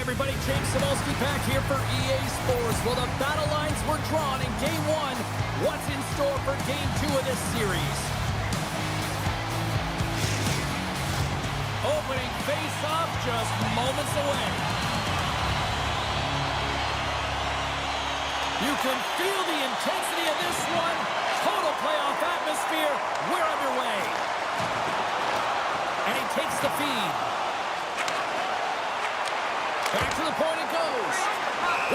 everybody, James Cebulski back here for EA Sports. Well, the battle lines were drawn in Game 1. What's in store for Game 2 of this series? Opening face-off just moments away. You can feel the intensity of this one. Total playoff atmosphere. We're underway. And he takes the feed. Back to the point it goes.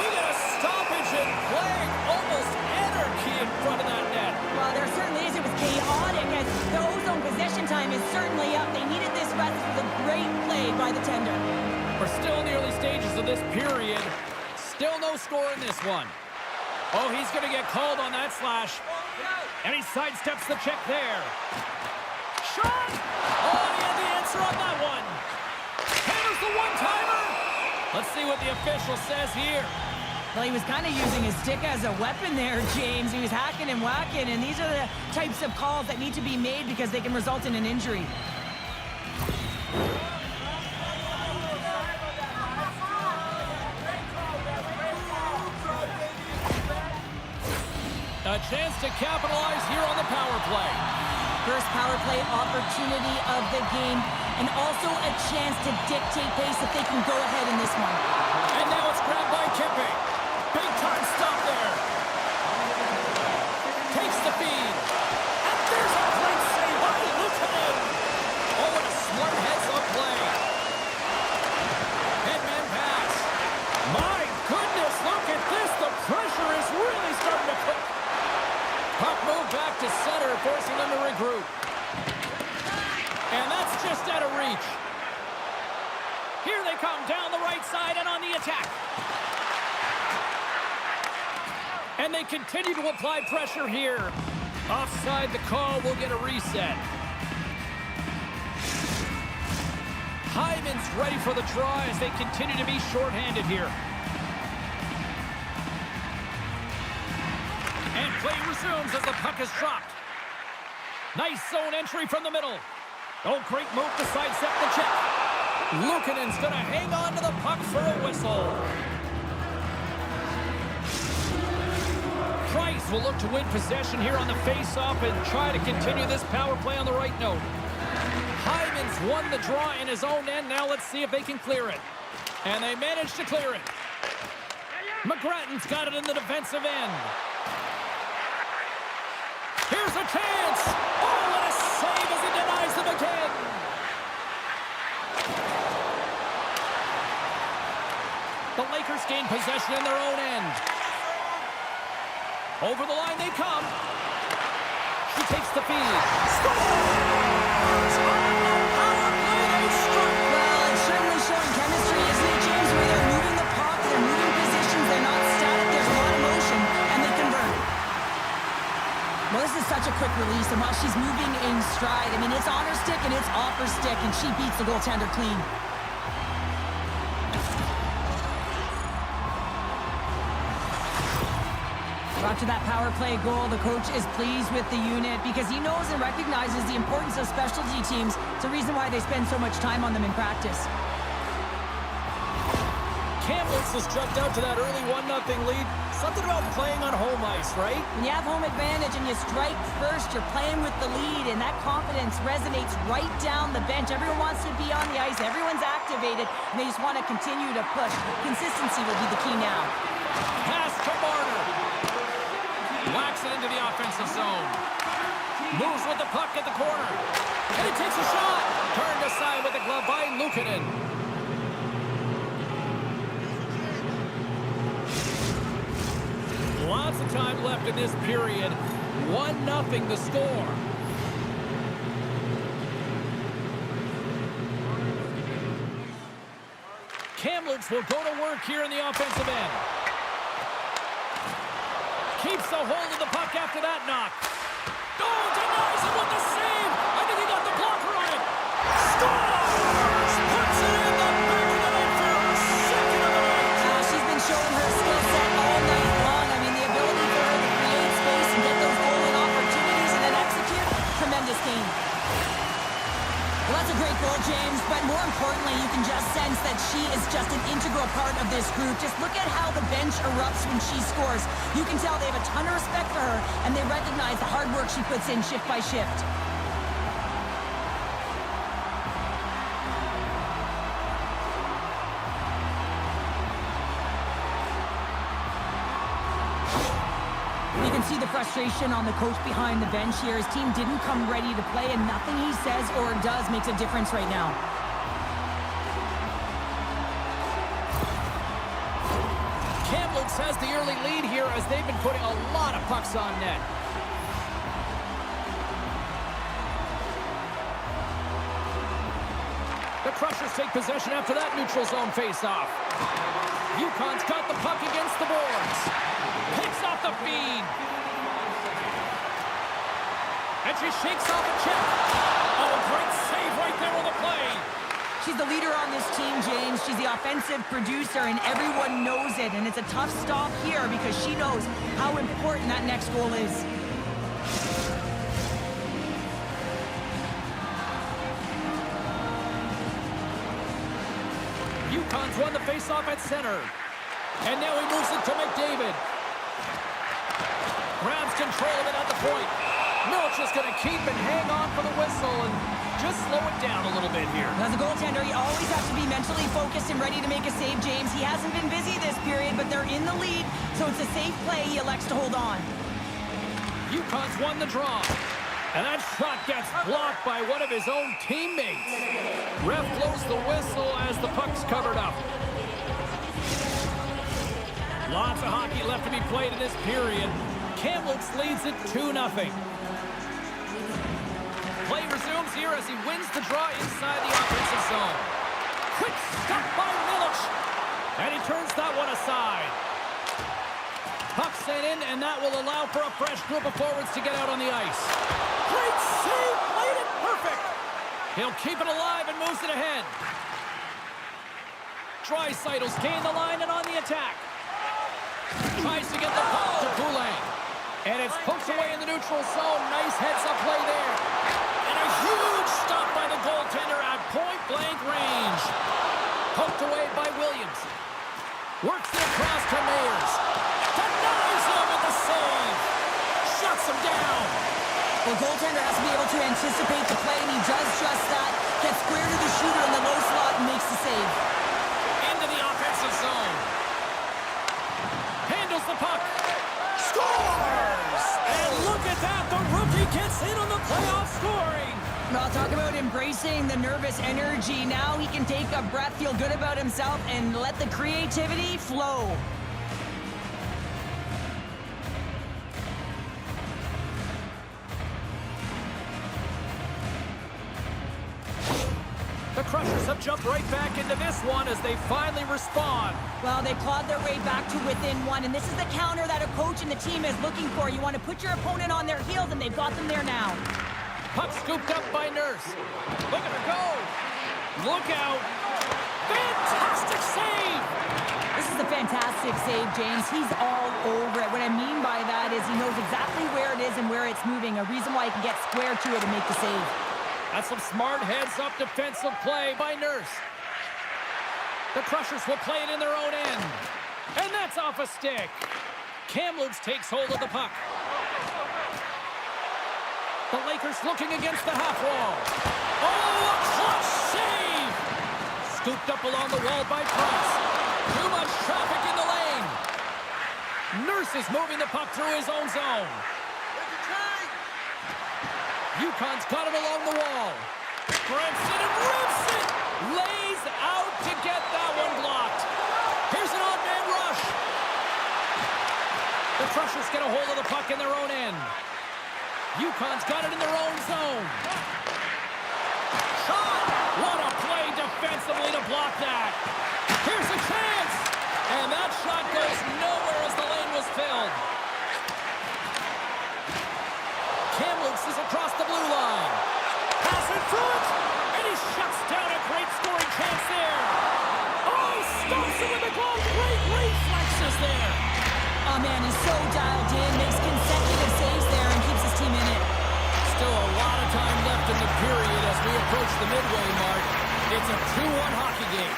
We got a stoppage in play. Almost anarchy in front of that net. Well, there certainly is. It was chaotic as the ozone possession time is certainly up. They needed this rest for the great play by the tender. We're still in the early stages of this period. Still no score in this one. Oh, he's going to get called on that slash. And he sidesteps the check there. Shot! Oh, and he had the answer on that one. Hammers the one-timer. Let's see what the official says here. Well, he was kind of using his stick as a weapon there, James. He was hacking and whacking, and these are the types of calls that need to be made because they can result in an injury. A chance to capitalize here on the power play. First power play opportunity of the game, and also a chance to dictate pace if they can go ahead in this one. And now it's grabbed by Kipping. Big time stop there. Takes the feed. And there's a great save by Lieutenant. Oh, what a smart heads-up play. Headman pass. My goodness, look at this. The pressure is really starting to cook. Puck move back to center, forcing them to regroup. And that's just out of reach. Here they come down the right side and on the attack. And they continue to apply pressure here. Offside the call, will get a reset. Hyman's ready for the draw as they continue to be shorthanded here. And play resumes as the puck is dropped. Nice zone entry from the middle. Oh, great move to sidestep the check. Luukkonen's going to hang on to the puck for a whistle. Price will look to win possession here on the face-off and try to continue this power play on the right note. Hyman's won the draw in his own end. Now let's see if they can clear it. And they managed to clear it. McGrattan's got it in the defensive end. Here's a chance. Oh, what a save as he denies them again. The Lakers gain possession in their own end. Over the line they come. She takes the feed. Scores! On the power play, they struck. Well, it's certainly showing chemistry, isn't it, James? Where they're moving the puck, they're moving positions, they're not static, there's a lot of motion, and they convert. Well, this is such a quick release, and while she's moving in stride, I mean, it's on her stick and it's off her stick, and she beats the goaltender clean. After that power play goal, the coach is pleased with the unit because he knows and recognizes the importance of specialty teams. It's a reason why they spend so much time on them in practice. Kamloops has jumped out to that early 1-0 lead. Something about playing on home ice, right? When you have home advantage and you strike first, you're playing with the lead, and that confidence resonates right down the bench. Everyone wants to be on the ice. Everyone's activated, and they just want to continue to push. Consistency will be the key now. Pass to Marner. Whacks it into the offensive zone. Moves with the puck at the corner. And he takes a shot. Turned aside with the glove by Luukkonen. Lots of time left in this period. 1-0 the score. Kamloops will go to work here in the offensive end. Keeps the hold of the puck after that knock. Oh, denies him with the save. I think he got the blocker on it. Scores! Puts it in the back of the net for a second of the night. She's been showing her skill set all night long. I mean, the ability for her to create space and get those goal opportunities and then execute. Tremendous game. Well, that's a great goal, James, but more importantly, you can just sense that she is just an integral part of this group. Just look at how the bench erupts when she scores. You can tell they have a ton of respect for her, and they recognize the hard work she puts in shift by shift. You can see the frustration on the coach behind the bench here. His team didn't come ready to play, and nothing he says or does makes a difference right now. Kamloops has the early lead here as they've been putting a lot of pucks on net. The Crushers take possession after that neutral zone face-off. UConn's got the puck against the boards. Picks off the feed. And she shakes off a check. Oh, a great save right there on the play. She's the leader on this team, James. She's the offensive producer, and everyone knows it. And it's a tough stop here because she knows how important that next goal is. UConn's won the face-off at center. And now he moves it to McDavid. Grabs control of it at the point. Milch is going to keep and hang on for the whistle and just slow it down a little bit here. As a goaltender, he always has to be mentally focused and ready to make a save, James. He hasn't been busy this period, but they're in the lead, so it's a safe play. He elects to hold on. UConn's won the draw. And that shot gets blocked by one of his own teammates. Ref blows the whistle as the puck's covered up. Lots of hockey left to be played in this period. Kamloops leads it 2-0. Play resumes here as he wins the draw inside the offensive zone. Quick stop by Milch. And he turns that one aside. Puck sent in, and that will allow for a fresh group of forwards to get out on the ice. Great save! Played it perfect! He'll keep it alive and moves it ahead. Draisaitl's gained the line and on the attack. Tries to get the puck to Poulet. And it's poked away in the neutral zone. Nice heads-up play there. And a huge stop by the goaltender at point-blank range. Poked away by Williams. Works it across to Mayers. Denies him with the save. Shuts him down. The goaltender has to be able to anticipate the play, and he does just that. Gets square to the shooter in the low slot and makes the save. Into the offensive zone. Handles the puck. Scores! And look at that. The rookie gets in on the playoff scoring. Well, talk about embracing the nervous energy. Now he can take a breath, feel good about himself, and let the creativity flow. The Crushers have jumped right back into this one as they finally respond. Well, they clawed their way back to within one, and this is the counter that a coach and the team is looking for. You want to put your opponent on their heels, and they've got them there now. Puck scooped up by Nurse. Look at her go. Look out. Fantastic save. This is a fantastic save, James. He's all over it. What I mean by that is he knows exactly where it is and where it's moving, a reason why he can get square to it and make the save. That's some smart heads-up defensive play by Nurse. The Crushers will play it in their own end. And that's off a stick. Kamloops takes hold of the puck. The Lakers looking against the half wall. Oh, a clutch save! Scooped up along the wall by Price. Too much traffic in the lane. Nurse is moving the puck through his own zone. UConn's got it along the wall. Branson and rips it! Lays out to get that one blocked. Here's an odd man rush. The Crushers get a hold of the puck in their own end. UConn's got it in their own zone. Shot! What a play defensively to block that. Here's a chance! And that shot goes nowhere as the lane was filled. Kamloops is across the blue line. Pass in front! And he shuts down a great scoring chance there. Oh, stops it with a goal. Great reflexes there. Oh, man, he's so dialed in. Makes consecutive saves there and keeps his team in it. Still a lot of time left in the period as we approach the midway mark. It's a 2-1 hockey game.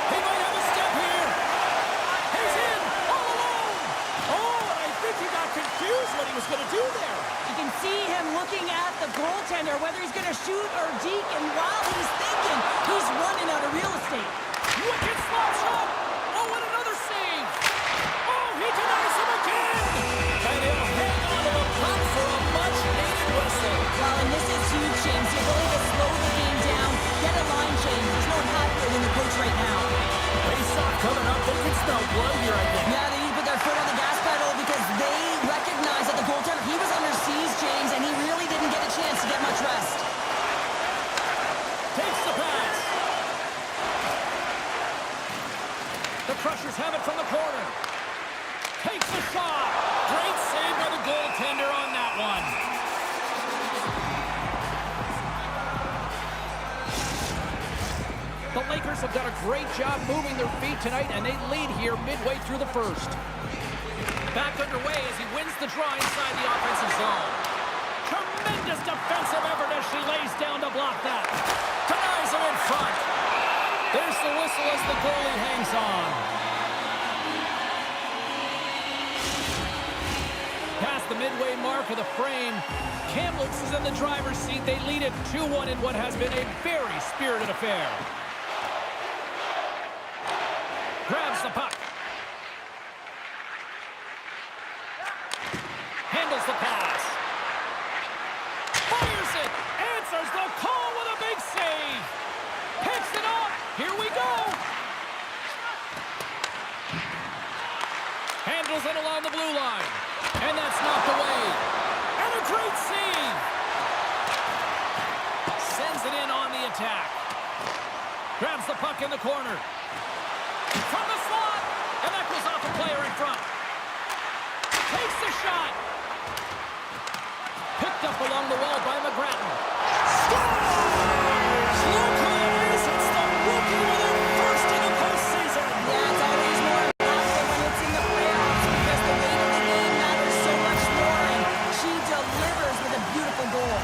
He might have a step here. He's in all alone. Oh, I think he got confused what he was going to do there. You can see him looking at the goaltender, whether he's going to shoot or deke, and while he's thinking, he's running out of real estate. Wicked slap shot. Oh, and another save. Oh, he denies him again. And he'll hang on to the puck for a much-needed whistle. Well, and this is huge, James. The ability to slow the game down, get a line change. There's no happier than the coach right now. Face-off coming up. They can smell blood here, I think. Yeah, they need to put their foot on the gas pedal because they recognize that the goaltender, he was under siege, James, and he really didn't get a chance to get much rest. Takes the pass. The Crushers have it from the corner. Takes the shot. Great save by the goaltender on that one. The Lakers have done a great job moving their feet tonight, and they lead here midway through the first. Back underway as he wins the draw inside the offensive zone. Tremendous defensive effort as she lays down to block that. Denies him in front. There's the whistle as the goalie hangs on. Past the midway mark of the frame, Kamloops is in the driver's seat. They lead it 2-1 in what has been a very spirited affair. Grabs the puck. Handles the pass. Fires it. Answers the call with a big save. Picks it up. Here we go. Handles it along the blue line. And that's knocked away. And a great save. Sends it in on the attack. Grabs the puck in the corner. From the slot. And that goes off a player in front. Takes the shot. Picked up along the wall by McGrattan. Scores! Local ace. It's the rookie with a first in the postseason. Yeah, it's always more impactful when it's in the playoffs because the weight of the game matters so much more, and she delivers with a beautiful goal.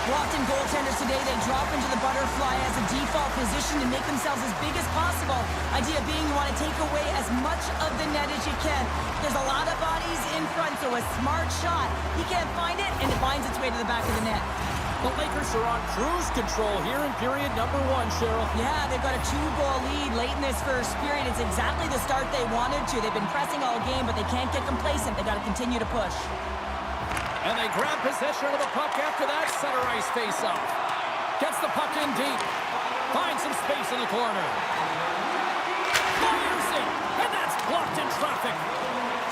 Often goaltenders today, they drop into the butterfly as a default position to make themselves as big as possible. Idea being you want to take away as much of the net as you can. There's a lot of bodies in front, so a smart shot, he can't find it, and it finds its way to the back of the net. The Lakers are on cruise control here in period number 1, Cheryl. Yeah, they've got a 2-goal lead late in this first period. It's exactly the start they wanted to. They've been pressing all game, but they can't get complacent. They got to continue to push. And they grab possession of the puck after that center ice face-off. Gets the puck in deep. Finds some space in the corner. Fires it, and that's blocked in traffic.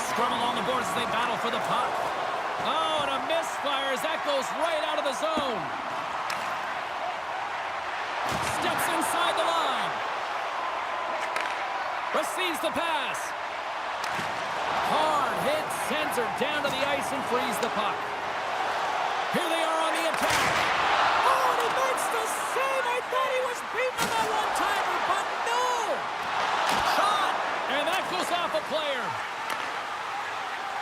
Scrum along the boards as they battle for the puck. Oh, and a misfire as that goes right out of the zone. Steps inside the line. Receives the pass. Hard hit, sends her down to the ice and frees the puck. Here they are on the attack. Oh, and he makes the save. I thought he was beaten on that one-timer, but no. Shot, and that goes off a player.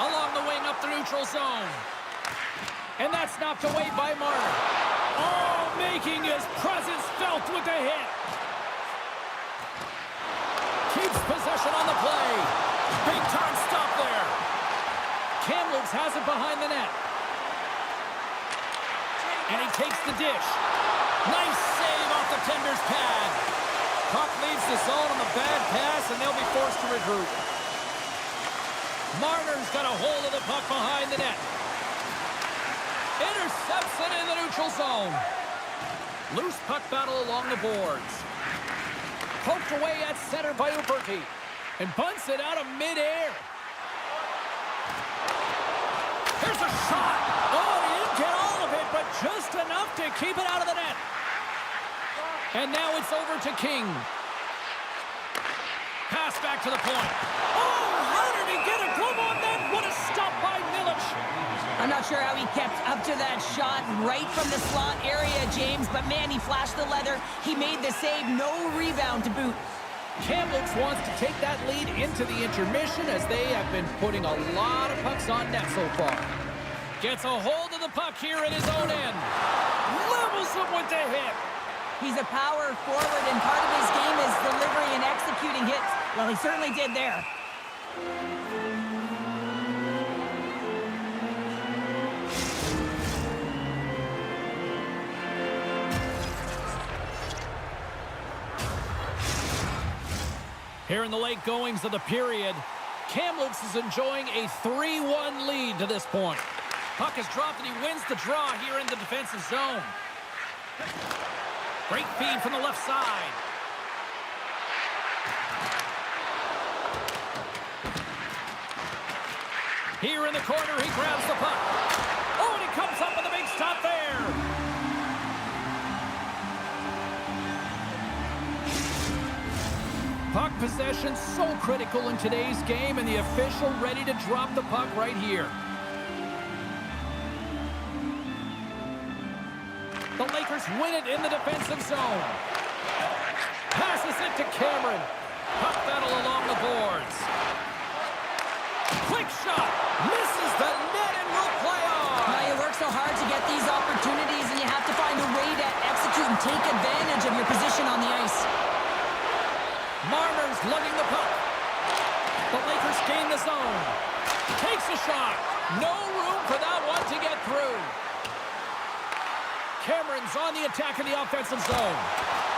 Along the wing up the neutral zone. And that's knocked away by Marner. Oh, making his presence felt with the hit. Keeps possession on the play. Big time stop there. Kamloops has it behind the net. And he takes the dish. Nice save off the tender's pad. Puck leaves the zone on the bad pass, and they'll be forced to regroup. Marner's got a hold of the puck behind the net. Intercepts it in the neutral zone. Loose puck battle along the boards. Poked away at center by Uberti. And bunts it out of midair. Here's a shot. Oh, he didn't get all of it, but just enough to keep it out of the net. And now it's over to King. Pass back to the point. Oh, how did he get a glove on that? What a stop by Milic. I'm not sure how he kept up to that shot right from the slot area, James, but man, he flashed the leather. He made the save, no rebound to boot. Kamloops wants to take that lead into the intermission as they have been putting a lot of pucks on net so far. Gets a hold of the puck here in his own end. Levels him with the hit. He's a power forward, and part of his game is delivering and executing hits. Well, he certainly did there. Here in the late goings of the period, Kamloops is enjoying a 3-1 lead to this point. Puck is dropped and he wins the draw here in the defensive zone. Great feed from the left side. Here in the corner, he grabs the puck. Oh, and he comes up with a big stop there. Puck possession so critical in today's game, and the official ready to drop the puck right here. The Lakers win it in the defensive zone. Passes it to Cameron. Puck battle along the boards. Quick shot. Misses the net and will play on. Now, you work so hard to get these opportunities, and you have to find a way to execute and take advantage of your position on the ice. Marner's lugging the puck. The Lakers gain the zone. Takes a shot. No room for that one to get through. Cameron's on the attack in the offensive zone.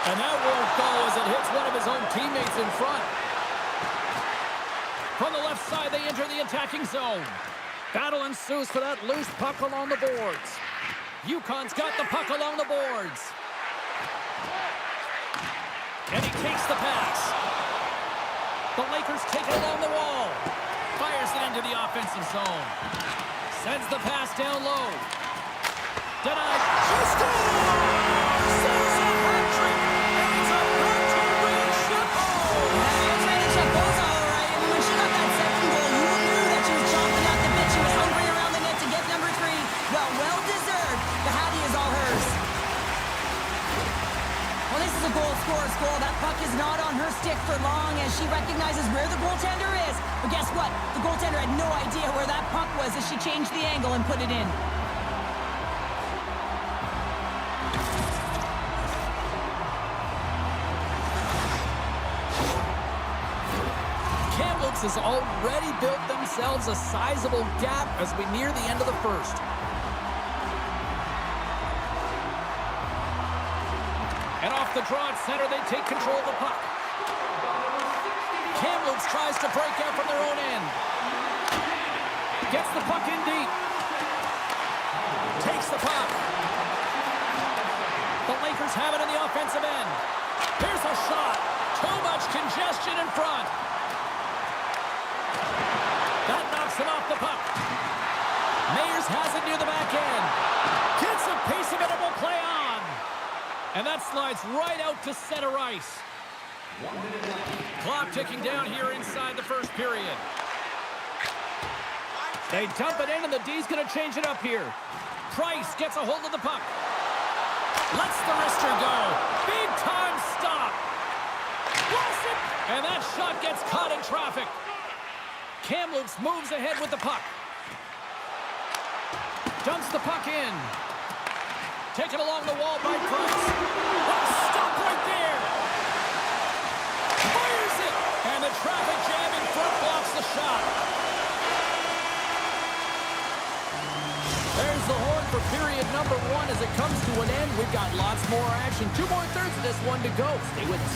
And that won't go as it hits one of his own teammates in front. From the left side, they enter the attacking zone. Battle ensues for that loose puck along the boards. UConn's got the puck along the boards. And he takes the pass. The Lakers take it along the wall. Fires it into the offensive zone. Sends the pass down low. Denied. She scores! Says a hat-trick, and it's about to reach the goal! It's ready to goes all right. And when she got that second goal, you knew that she was chomping at the bit. She was hungry around the net to get number 3. Well deserved. The Hattie is all hers. Well, this is a goal scorer's goal. That puck is not on her stick for long as she recognizes where the goaltender is. But guess what? The goaltender had no idea where that puck was as she changed the angle and put it in. Kamloops has already built themselves a sizable gap as we near the end of the first. And off the draw at center, they take control of the puck. Kamloops tries to break out from their own end. Gets the puck in deep. Takes the puck. The Lakers have it in the offensive end. Here's a shot. Too much congestion in front. That knocks him off the puck. Mayers has it near the back end. Gets a piece of it and will play on. And that slides right out to center ice. Clock ticking down here inside the first period. They dump it in, and the D's going to change it up here. Price gets a hold of the puck. Lets the wrister go. Big time stop. Blast it. And that shot gets caught in traffic. Kamloops moves ahead with the puck. Dumps the puck in. Taken along the wall by Price. Oh, stop right there. Fires it. And the traffic jam in front blocks the shot. There's the horn for period number 1 as it comes to an end. We've got lots more action. 2 more thirds of this one to go. Stay with us.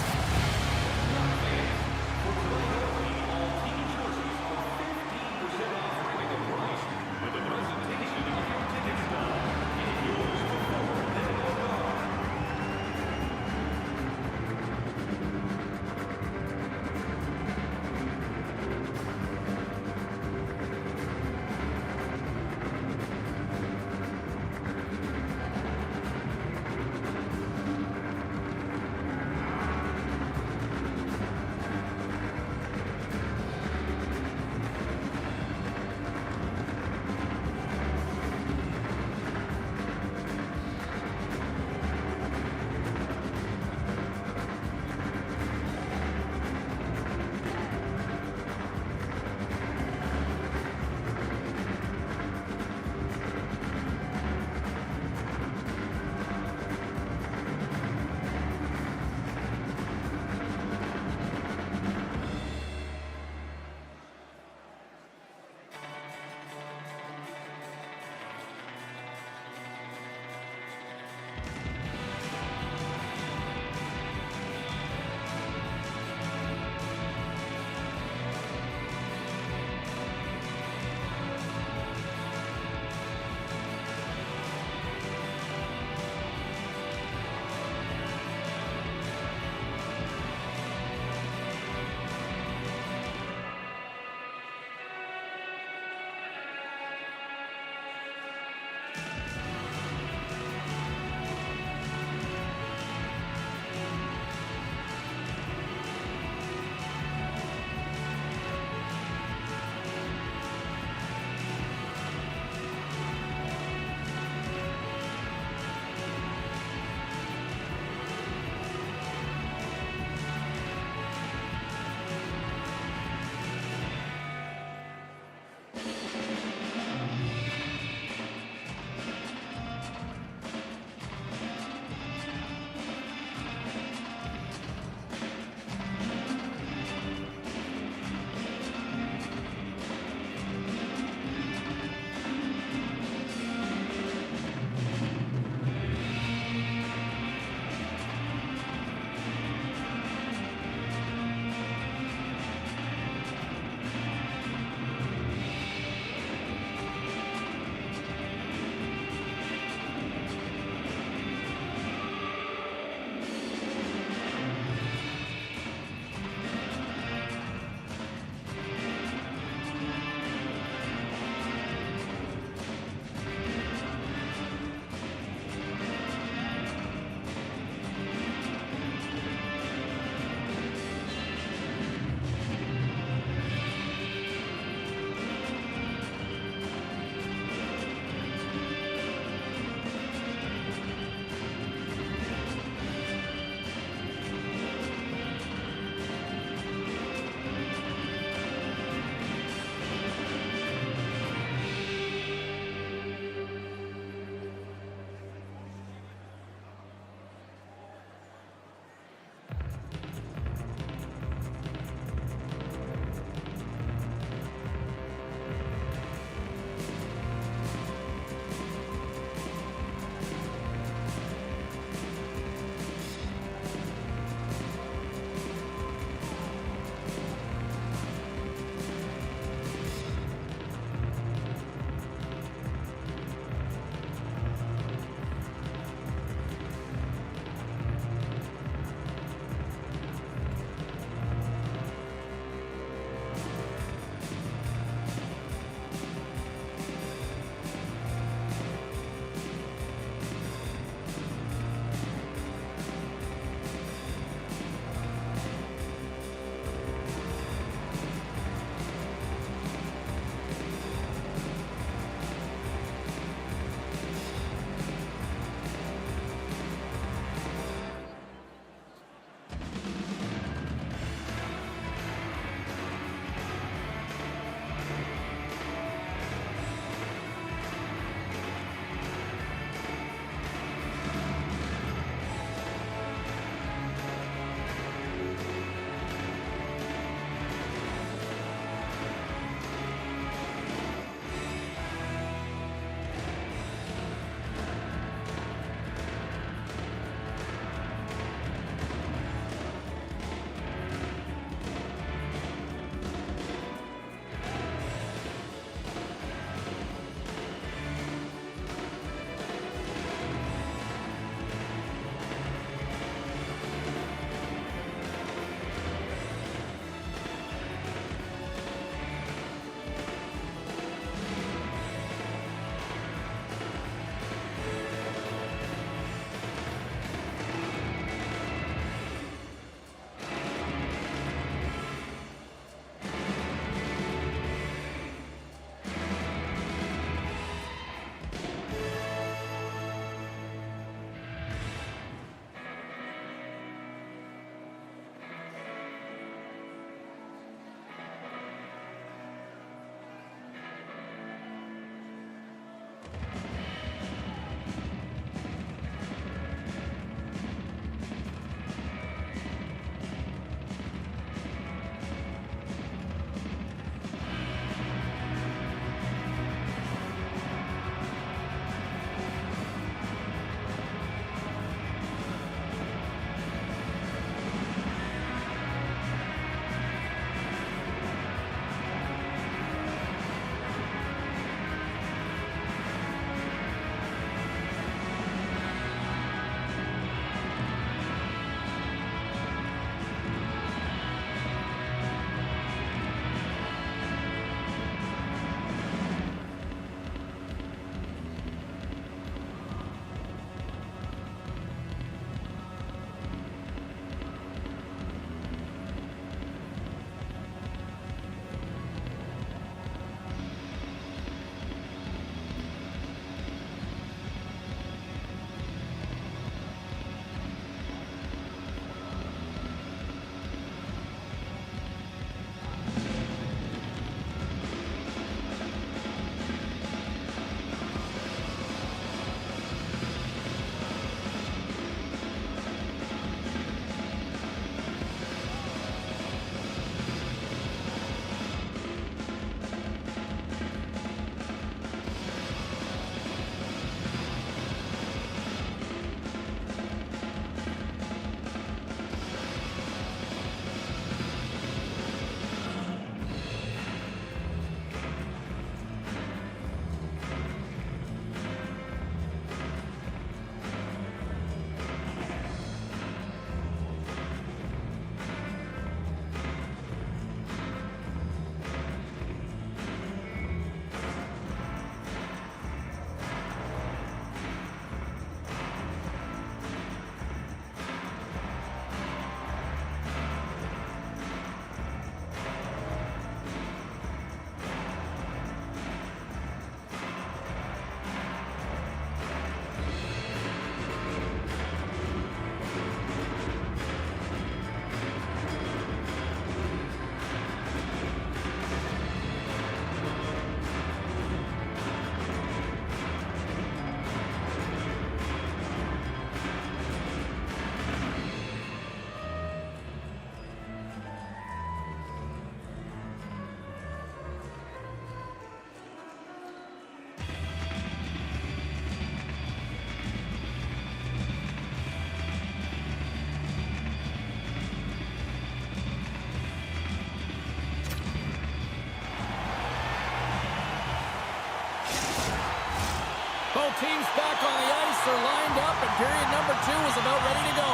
teams back on the ice are lined up, and period number 2 is about ready to go.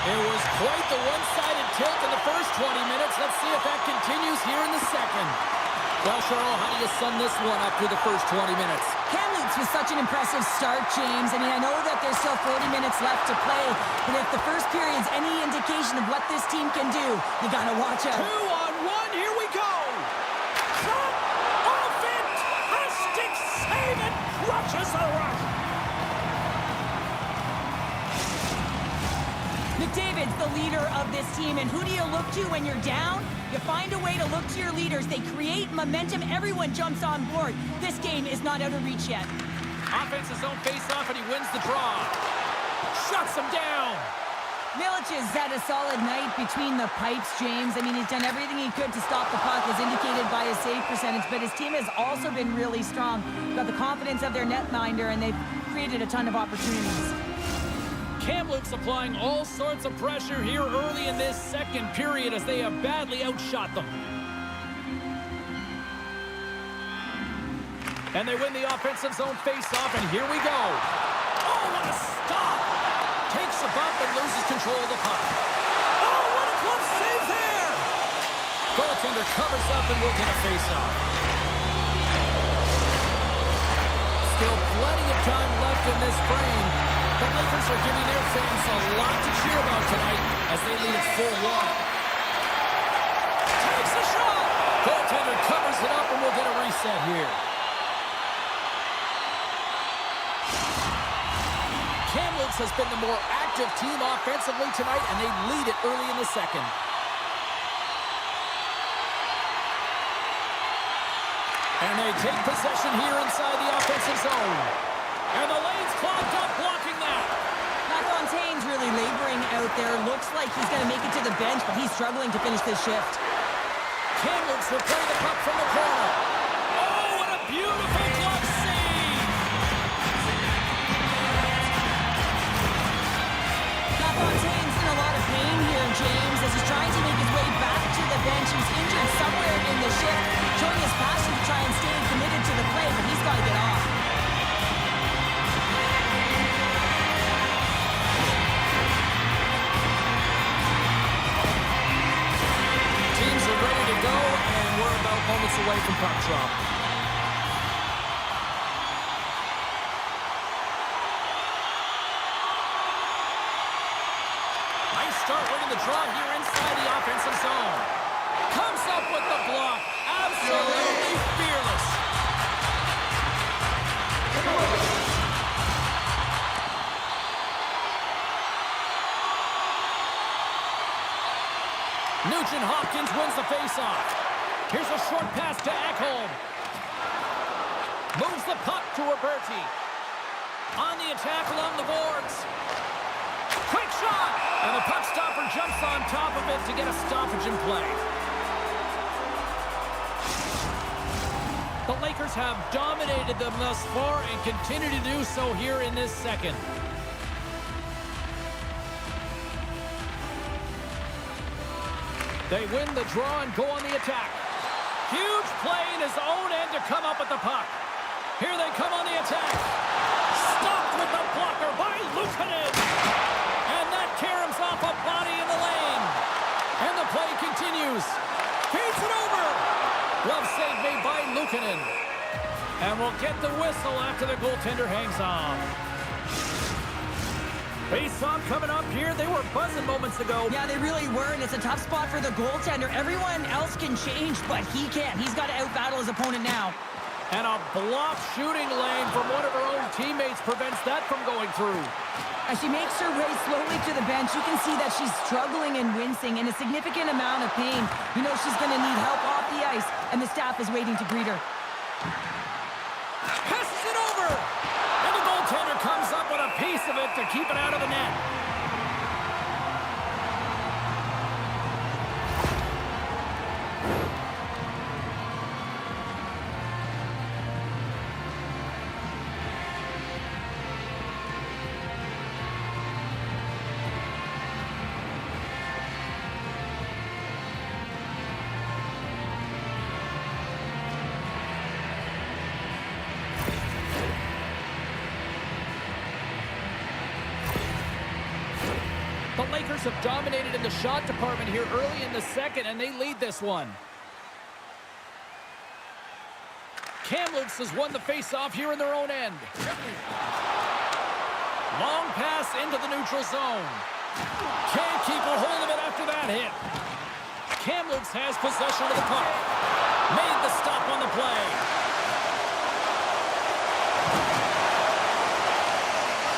It was quite the one-sided tilt in the first 20 minutes. Let's see if that continues here in the second. Well, Cheryl, how do you sum this one up through the first 20 minutes? Kamloops was such an impressive start, James. I mean, I know that there's still 40 minutes left to play, but if the first period's any indication of what this team can do, you gotta watch out. 2-on-1, here we go! Shot! Oh, fantastic save! It crushes the rush! McDavid's the leader of this team, and who do you look to when you're down? You find a way to look to your leaders. They create momentum. Everyone jumps on board. This game is not out of reach yet. Offensive zone face-off, and he wins the draw. Shuts him down! Milic has had a solid night between the pipes, James. I mean, he's done everything he could to stop the puck, as indicated by his save percentage, but his team has also been really strong. Got the confidence of their netminder, and they've created a ton of opportunities. Kamloops applying all sorts of pressure here early in this second period as they have badly outshot them. And they win the offensive zone face-off, and here we go. Oh, what a stop! Takes a bump and loses control of the puck. Oh, what a close save there! Goaltender covers up and will get a face-off. Still plenty of time left in this frame. The Lakers are giving their fans a lot to cheer about tonight as they lead at 4-1. Takes a shot! Goaltender covers it up and we'll get a reset here. Kamloops has been the more active team offensively tonight, and they lead it early in the second. And they take possession here inside the offensive zone. And the lane's clogged up, blocking that. LaFontaine's really laboring out there. Looks like he's going to make it to the bench, but he's struggling to finish this shift. Kamloops will play the puck from the corner. Oh, what a beautiful glove save! LaFontaine's in a lot of pain here, James, as he's trying to make his way back to the bench. He's injured somewhere in the shift, showing his passion to try and stay committed to the play, but he's got to get off. Ready to go, and we're about moments away from puck drop. Nice start winning the draw here inside the offensive zone. Comes up with the block. Absolutely fearless. Nugent-Hopkins wins the faceoff. Here's a short pass to Ekholm. Moves the puck to Roberti. On the attack along the boards. Quick shot! And the puck stopper jumps on top of it to get a stoppage in play. The Lakers have dominated them thus far and continue to do so here in this second. They win the draw and go on the attack. Huge play in his own end to come up with the puck. Here they come on the attack. Stopped with the blocker by Luukkonen. And that caroms off a body in the lane. And the play continues. Feeds it over. Glove save made by Luukkonen. And we'll get the whistle after the goaltender hangs on. Face-off coming up here. They were buzzing moments ago. Yeah, they really were, and it's a tough spot for the goaltender. Everyone else can change, but he can't. He's got to out-battle his opponent now. And a blocked shooting lane from one of her own teammates prevents that from going through. As she makes her way slowly to the bench, you can see that she's struggling and wincing in a significant amount of pain. You know she's going to need help off the ice, and the staff is waiting to greet her. Passes it over! And the goaltender comes up with a piece of it to keep it out of the net. The Lakers have dominated in the shot department here early in the second, and they lead this one. Kamloops has won the face-off here in their own end. Long pass into the neutral zone. Can't keep a hold of it after that hit. Kamloops has possession of the puck. Made the stop on the play.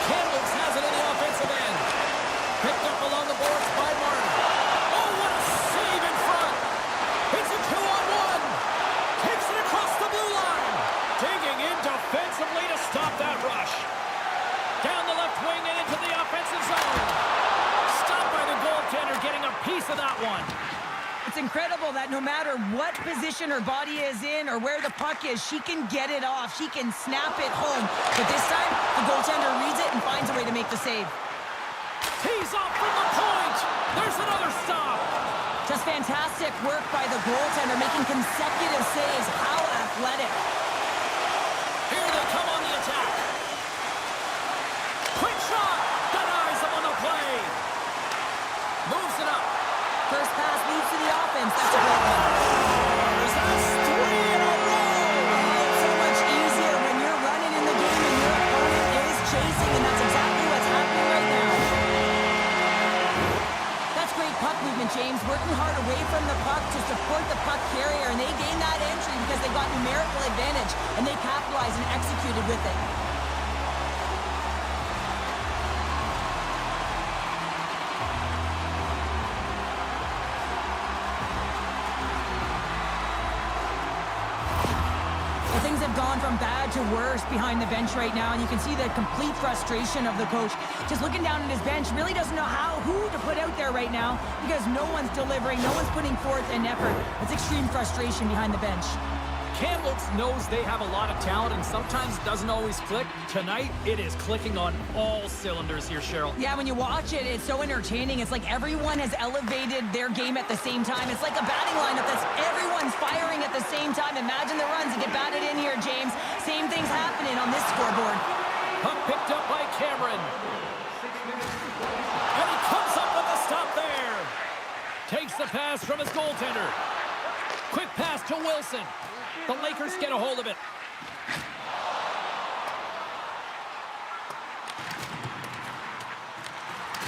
Kamloops has it in the offensive end. Picked up along the boards by Martin. Oh, what a save in front. It's a 2-on-1. Takes it across the blue line. Digging in defensively to stop that rush. Down the left wing and into the offensive zone. Stopped by the goaltender, getting a piece of that one. It's incredible that no matter what position her body is in or where the puck is, she can get it off. She can snap it home. But this time, the goaltender reads it and finds a way to make the save. Tees off from the point. There's another stop. Just fantastic work by the goaltender, making consecutive saves. How athletic. Here they come on the attack. Quick shot. Denies them on the play. Moves it up. First pass leads to the offense. That's a great one. That's 3 in a row. It's so much easier when you're running in the game and your opponent is chasing, and that's exactly what's happening right now. That's great puck movement, James. Working hard away from the puck to support the puck carrier, and they gained that entry because they got numerical advantage, and they capitalized and executed with it. Things have gone from bad to worse behind the bench right now, and you can see the complete frustration of the coach. Just looking down at his bench, really doesn't know who to put out there right now because no one's delivering, no one's putting forth an effort. It's extreme frustration behind the bench. Kamloops knows they have a lot of talent and sometimes doesn't always click. Tonight, it is clicking on all cylinders here, Cheryl. Yeah, when you watch it, it's so entertaining. It's like everyone has elevated their game at the same time. It's like a batting lineup that's everyone's firing at the same time. Imagine the runs that get batted in here, James. Same thing's happening on this scoreboard. Puck picked up by Cameron. And he comes up with a stop there. Takes the pass from his goaltender. Quick pass to Wilson. The Lakers get a hold of it.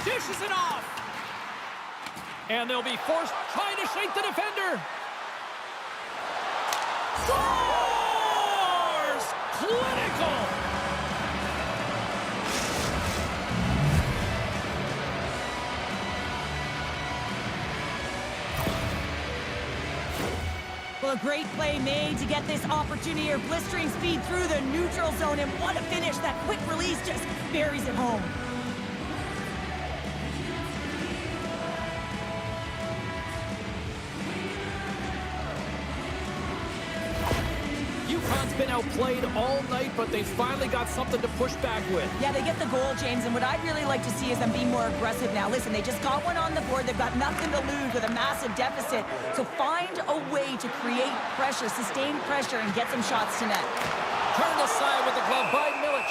Dishes it off. And they'll be forced trying to shake the defender. Scores! Clinical! Well, a great play made to get this opportunity here. Blistering speed through the neutral zone, and what a finish. That quick release just buries it home. UConn's been outplayed all night, but they finally got something to push back with. Yeah, they get the goal, James, and what I'd really like to see is them be more aggressive now. Listen, they just got one on the board. They've got nothing to lose with a massive deficit. So find a way to create pressure, sustain pressure, and get some shots to net. Turned aside with the glove by Milic.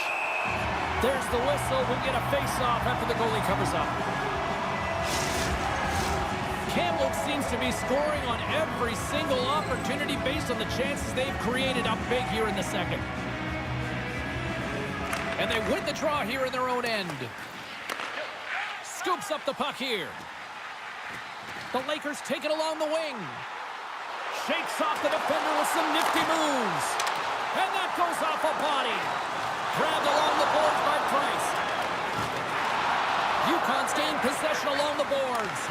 There's the whistle. We get a face-off after the goalie covers up. Kamloops seems to be scoring on every single opportunity based on the chances they've created up big here in the second. And they win the draw here in their own end. Scoops up the puck here. The Lakers take it along the wing. Shakes off the defender with some nifty moves. And that goes off a body. Grabbed along the boards by Price. UConn's gained possession along the boards.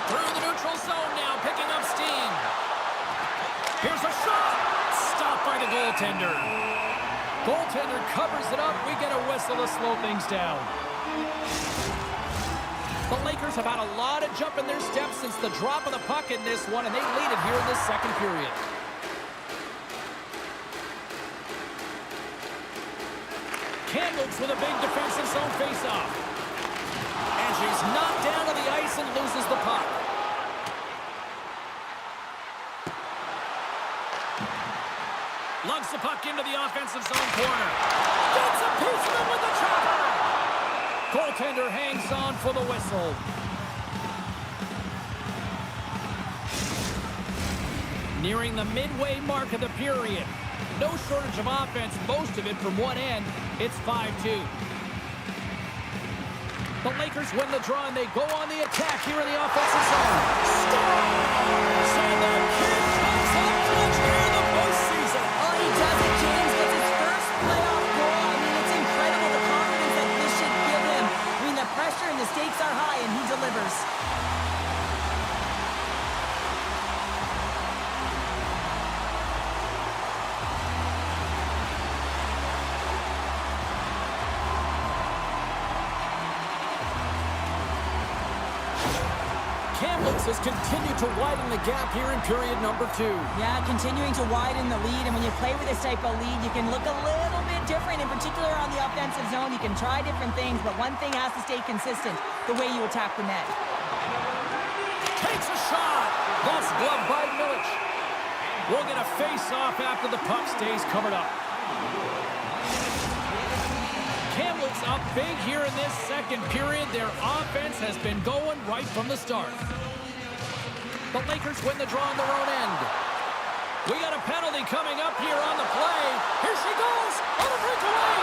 Through the neutral zone now, picking up steam. Here's a shot. Stopped by the goaltender. Goaltender covers it up. We get a whistle to slow things down. The Lakers have had a lot of jump in their steps since the drop of the puck in this one, and they lead it here in this second period. Kamloops with a big defensive zone face-off. And she's knocked down to the ice and loses the puck. Lugs the puck into the offensive zone corner. Gets a piece of it with the chopper. goaltender hangs on for the whistle. Nearing the midway mark of the period. No shortage of offense, most of it from one end. It's 5-2. The Lakers win the draw, and they go on the attack here in the offensive zone. Scores! And the kid comes up clutch here in the postseason. Oh, he does it, James. Gets his first playoff goal. I mean, it's incredible the confidence that this should give him. I mean, the pressure and the stakes are high, and he delivers. Kamloops has continued to widen the gap here in period number 2. Yeah, continuing to widen the lead, and when you play with this type of lead, you can look a little bit different, in particular on the offensive zone. You can try different things, but one thing has to stay consistent, the way you attack the net. Takes a shot. That's gloved by Milic. We'll get a face-off after the puck stays covered up. Kamloops up big here in this second period. Their offense has been going right from the start. The Lakers win the draw on their own end. We got a penalty coming up here on the play. Here she goes. On the breakaway.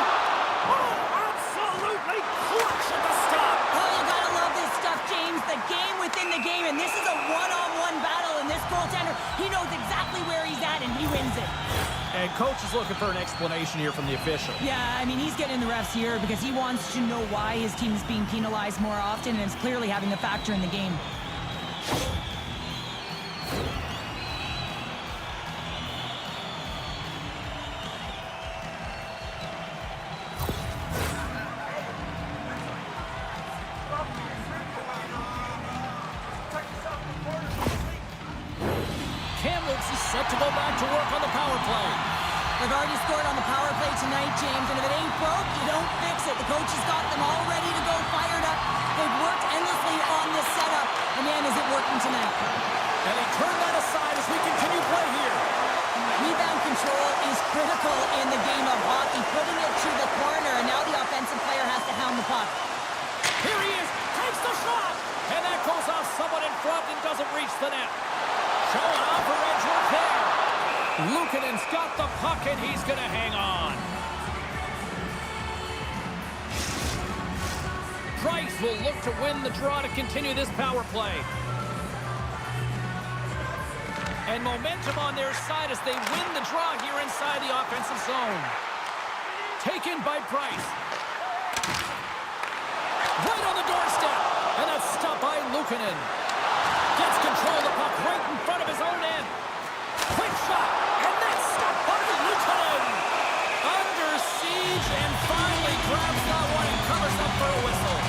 Oh, absolutely clutch at the stop. Oh, you gotta love this stuff, James. The game within the game, and this is a one-on-one battle, and this goaltender, he knows exactly where he's at, and he wins it. And coach is looking for an explanation here from the official. Yeah, I mean, he's getting the refs here because he wants to know why his team is being penalized more often, and it's clearly having a factor in the game. Kamloops is set to go back to work on the power play. They've already scored on the power play tonight, James, and if it ain't broke, you don't fix it. The coach has got them all ready to go, fired up. They've worked endlessly on this setup, and man, is it working tonight. And they turn that aside as we continue play here. Rebound control is critical in the game of hockey, putting it to the corner, and now the offensive player has to hound the puck. Here he is, takes the shot, and that goes off someone in front and doesn't reach the net. Showing off for Edgeworth there. Luukkonen's got the puck, and he's going to hang on. Price will look to win the draw to continue this power play. And momentum on their side as they win the draw here inside the offensive zone. Taken by Price. Right on the doorstep. And that's stopped by Luukkonen. Gets control of the puck right in front of his own end. Quick shot. And that's stopped by Luukkonen. Under siege and finally grabs that one and covers up for a whistle.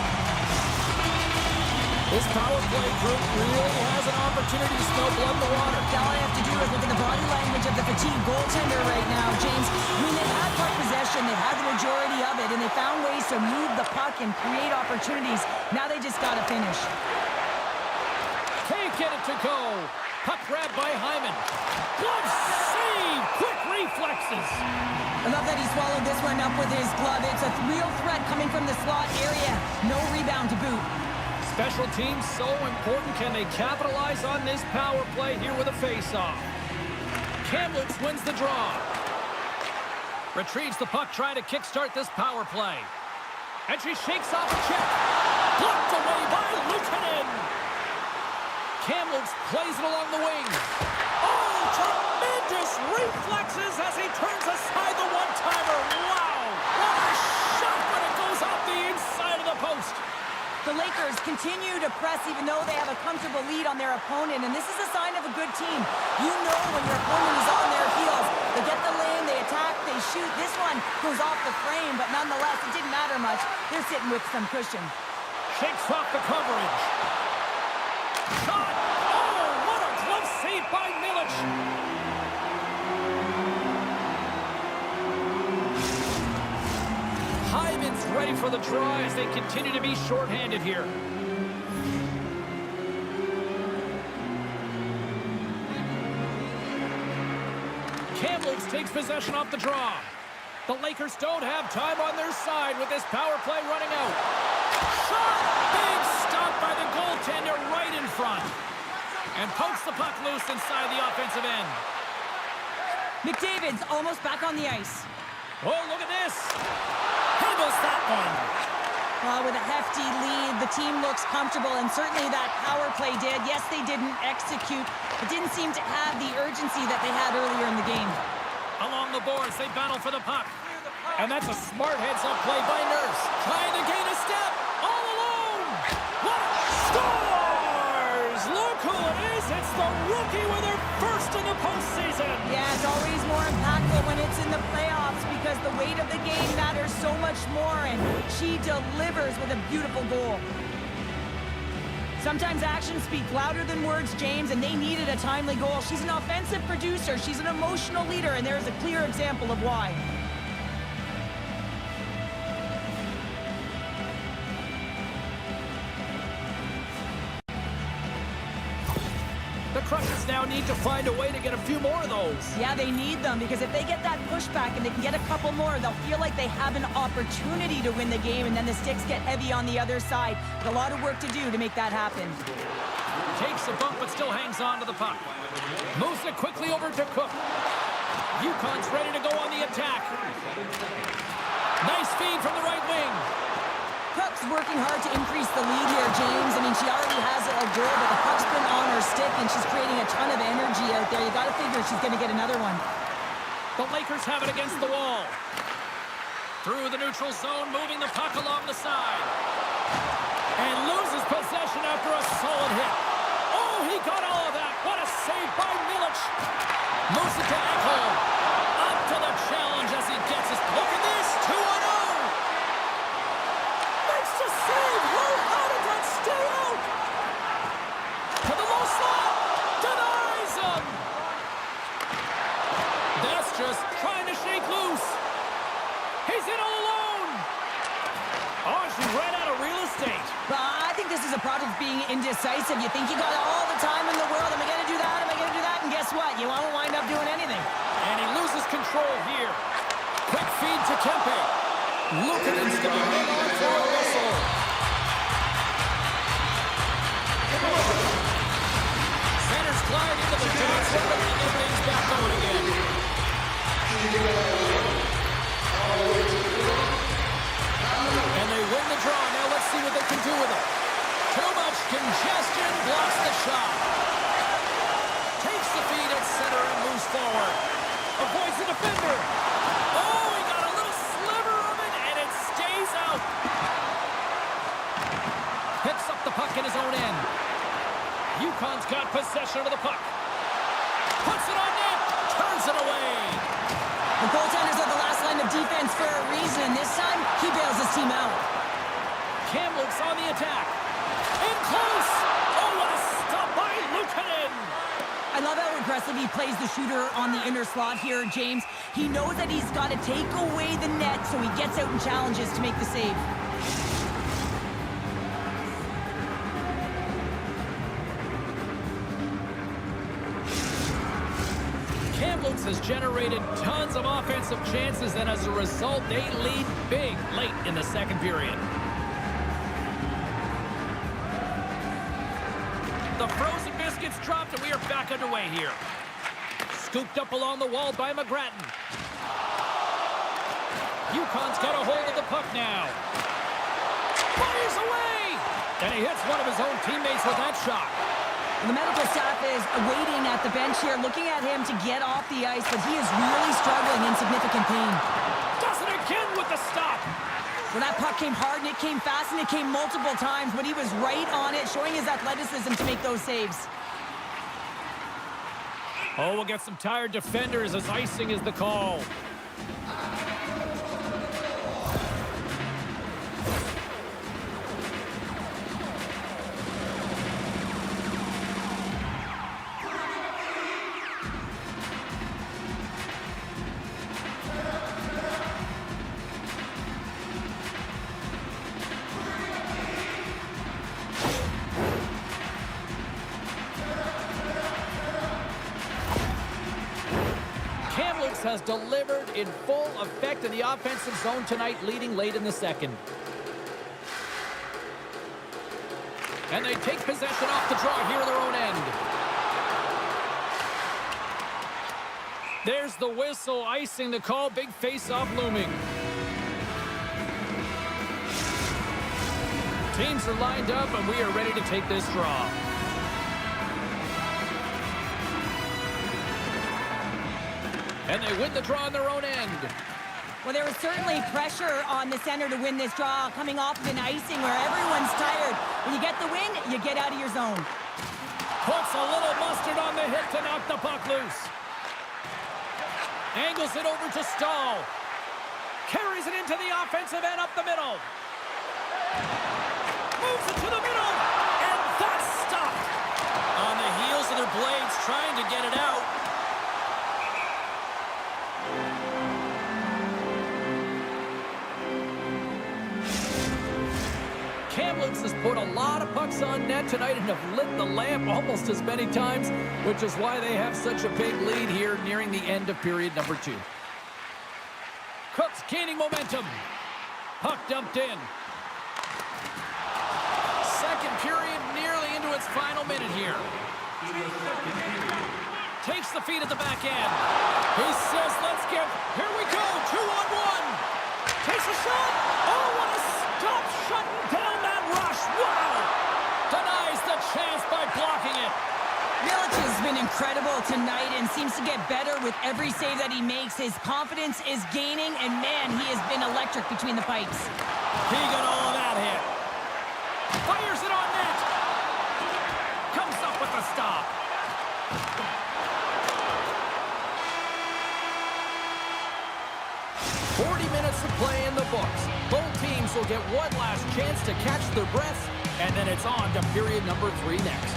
This power play group really has an opportunity to smell blood in the water. All I have to do is look at the body language of the fatigued goaltender right now, James. I mean, they've had puck possession, they've had the majority of it, and they found ways to move the puck and create opportunities. Now they just got to finish. Can't get it to go. Puck grabbed by Hyman. Glove save! Quick reflexes. I love that he swallowed this one up with his glove. It's a real threat coming from the slot area. No rebound to boot. Special teams so important. Can they capitalize on this power play here with a face-off? Kamloops wins the draw. Retrieves the puck, trying to kickstart this power play. And she shakes off a check. Blocked away by Luukkonen. Kamloops plays it along the wing. Oh, tremendous reflexes as he turns aside the one-timer. Wow! What a shot when it goes off the inside of the post. The Lakers continue to press even though they have a comfortable lead on their opponent, and this is a sign of a good team. You know when your opponent is on their heels. They get the lane, they attack, they shoot. This one goes off the frame, but nonetheless, it didn't matter much. They're sitting with some cushion. Shakes off the coverage. Shot! Oh, what a glove save by Milic! Hyman's ready for the draw as they continue to be shorthanded here. Kamloops takes possession off the draw. The Lakers don't have time on their side with this power play running out. And pokes the puck loose inside the offensive end. McDavid's almost back on the ice. Oh, look at this. Handles that one. With a hefty lead, the team looks comfortable, and certainly that power play did. Yes, they didn't execute. It didn't seem to have the urgency that they had earlier in the game. Along the boards, they battle for the puck. And that's a smart heads-up play by Nurse. Trying to gain a step. All alone. What? Scores! Look who it is. It's the rookie with her first in the postseason. Yeah, it's always more impactful when it's in the playoffs because the weight of the game matters so much more, and she delivers with a beautiful goal. Sometimes actions speak louder than words, James, and they needed a timely goal. She's an offensive producer. She's an emotional leader, and there's a clear example of why. The Crushers now need to find a way to get a few more of those. Yeah, they need them because if they get that pushback and they can get a couple more, they'll feel like they have an opportunity to win the game, and then the sticks get heavy on the other side. A lot of work to do to make that happen. Takes a bump but still hangs on to the puck. Moves it quickly over to Cook. Yukon's ready to go on the attack. Nice feed from the right wing. Cook's working hard to increase the lead here, James. I mean, she already has a goal, but the puck's been on her stick, and she's creating a ton of energy out there. You got to figure she's going to get another one. The Lakers have it against the wall. Through the neutral zone, moving the puck along the side. And loses possession after a solid hit. Oh, he got all of that. What a save by Milic. Moves it to Ekholm. Up to the challenge as he gets his... Look at this, 2-0. Makes the save. How did that stay out? To the low slot. Denies him. That's just trying to shake loose. He's in all alone. Oh, she ran out of real estate. I think this is a product of being indecisive. You think you got all the time in the world. Am I going to do that? Am I going to do that? And guess what? You won't wind up doing anything. And he loses control here. Quick feed to Kempe. Lukanen's going to hang on for a whistle. Centers glide into the dance and the things back going again. And they win the draw. Now let's see what they can do with it. Too much congestion blocks the shot. Takes the feed at center and moves forward. Avoids the defender. Oh, he got a little sliver of it, and it stays out. Picks up the puck in his own end. Yukon's got possession of the puck. Puts it on net. Turns it away. The goaltenders are the last line of defense for a reason. This time, he bails his team out. Kamloops on the attack. In close. Oh, what a stop by Lukanen. I love how aggressive he plays the shooter on the inner slot here, James. He knows that he's got to take away the net, so he gets out and challenges to make the save. Kamloops has generated tons of offensive chances, and as a result, they lead big late in the second period. The frozen biscuits dropped, and we are back underway here. Scooped up along the wall by McGrattan. Yukon's got a hold of the puck now. Fires away! And he hits one of his own teammates with that shot. The medical staff is waiting at the bench here, looking at him to get off the ice, but he is really struggling in significant pain. Does it again with the stop. Well, that puck came hard, and it came fast, and it came multiple times, but he was right on it, showing his athleticism to make those saves. Oh, we'll get some tired defenders as icing is the call. Has delivered in full effect in the offensive zone tonight, leading late in the second. And they take possession off the draw here in their own end. There's the whistle, icing the call. Big face-off looming. Teams are lined up, and we are ready to take this draw. And they win the draw on their own end. Well, there was certainly pressure on the center to win this draw, coming off of an icing where everyone's tired. When you get the win, you get out of your zone. Puts a little mustard on the hit to knock the puck loose. Angles it over to Stahl. Carries it into the offensive end up the middle. Moves it to the middle. And that's stopped. On the heels of their blades, trying to get it out. Kamloops has put a lot of pucks on net tonight and have lit the lamp almost as many times, which is why they have such a big lead here nearing the end of period number 2. Cook's gaining momentum. Puck dumped in. Second period nearly into its final minute here. Takes the feed at the back end. He says, let's get, here we go, 2-on-1. Takes a shot. Oh, what a stop, shutting down that rush. Wow. Denies the chance by blocking it. Milic has been incredible tonight and seems to get better with every save that he makes. His confidence is gaining, and man, he has been electric between the pipes. He got all of that hit. Fires it on net. Comes up with the stop. Minutes of play in the books. Both teams will get one last chance to catch their breaths, and then it's on to period number 3 next.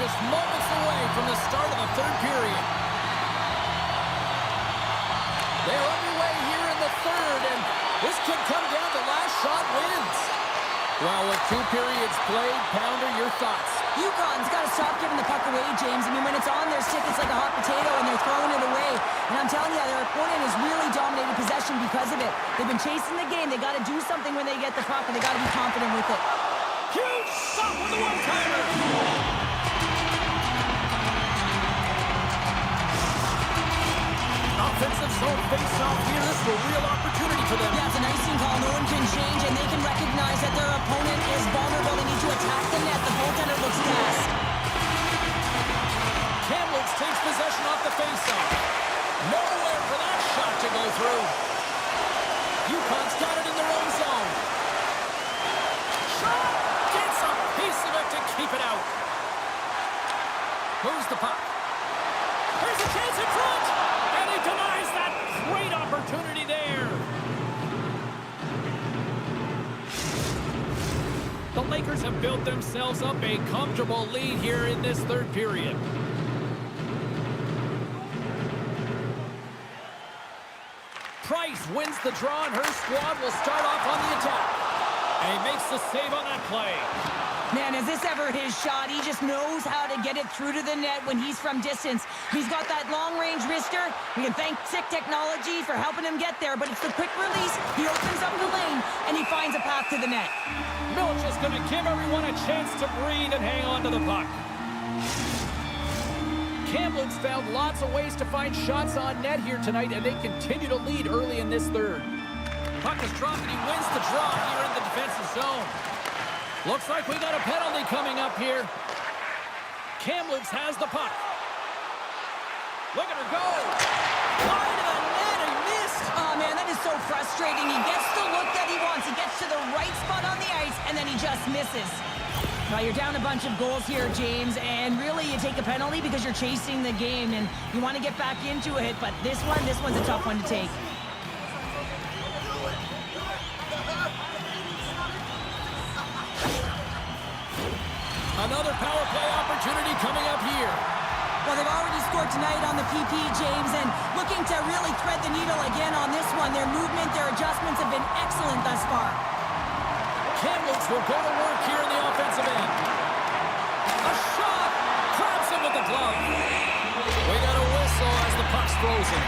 just moments away from the start of the third period. They're underway here in the third, and this could come down to last shot wins. Well, with 2 periods played, Pounder, your thoughts? UConn's got to stop giving the puck away, James. I mean, when it's on their stick, it's like a hot potato, and they're throwing it away. And I'm telling you, their opponent has really dominated possession because of it. They've been chasing the game. They got to do something when they get the puck, and they got to be confident with it. Huge stop with the one-timer. Offensive zone face-off here. This is a real opportunity for them. Yeah, it's an icing call. No one can change, and they can recognize that their opponent is vulnerable. They need to attack the net. The goaltender looks gassed. Kamloops takes possession off the face-off. Nowhere for that shot to go through. UConn's got it in their own zone. Shot! Gets a piece of it to keep it out. Moves the puck. Here's a chance in front! And he denies that great opportunity there. The Lakers have built themselves up a comfortable lead here in this third period. Price wins the draw, and her squad will start off on the attack. And he makes the save on that play. Man, is this ever his shot? He just knows how to get it through to the net when he's from distance. He's got that long-range wrister. We can thank Sick Technology for helping him get there, but it's the quick release. He opens up the lane, and he finds a path to the net. Milch is going to give everyone a chance to breathe and hang on to the puck. Kamloops found lots of ways to find shots on net here tonight, and they continue to lead early in this third. Puck is dropped, and he wins the draw here in the defensive zone. Looks like we got a penalty coming up here. Kamloops has the puck. Look at her go. Wide of the net, he missed. Oh, man, that is so frustrating. He gets the look that he wants. He gets to the right spot on the ice, and then he just misses. Well, you're down a bunch of goals here, James, and really you take a penalty because you're chasing the game, and you want to get back into it, but this one's a tough one to take. Another power play opportunity coming up here. Well, they've already scored tonight on the PP, James, and looking to really thread the needle again on this one. Their movement, their adjustments have been excellent thus far. Kamloops will go to work here in the offensive end. A shot! Grabs him with the glove. We got a whistle as the puck's frozen.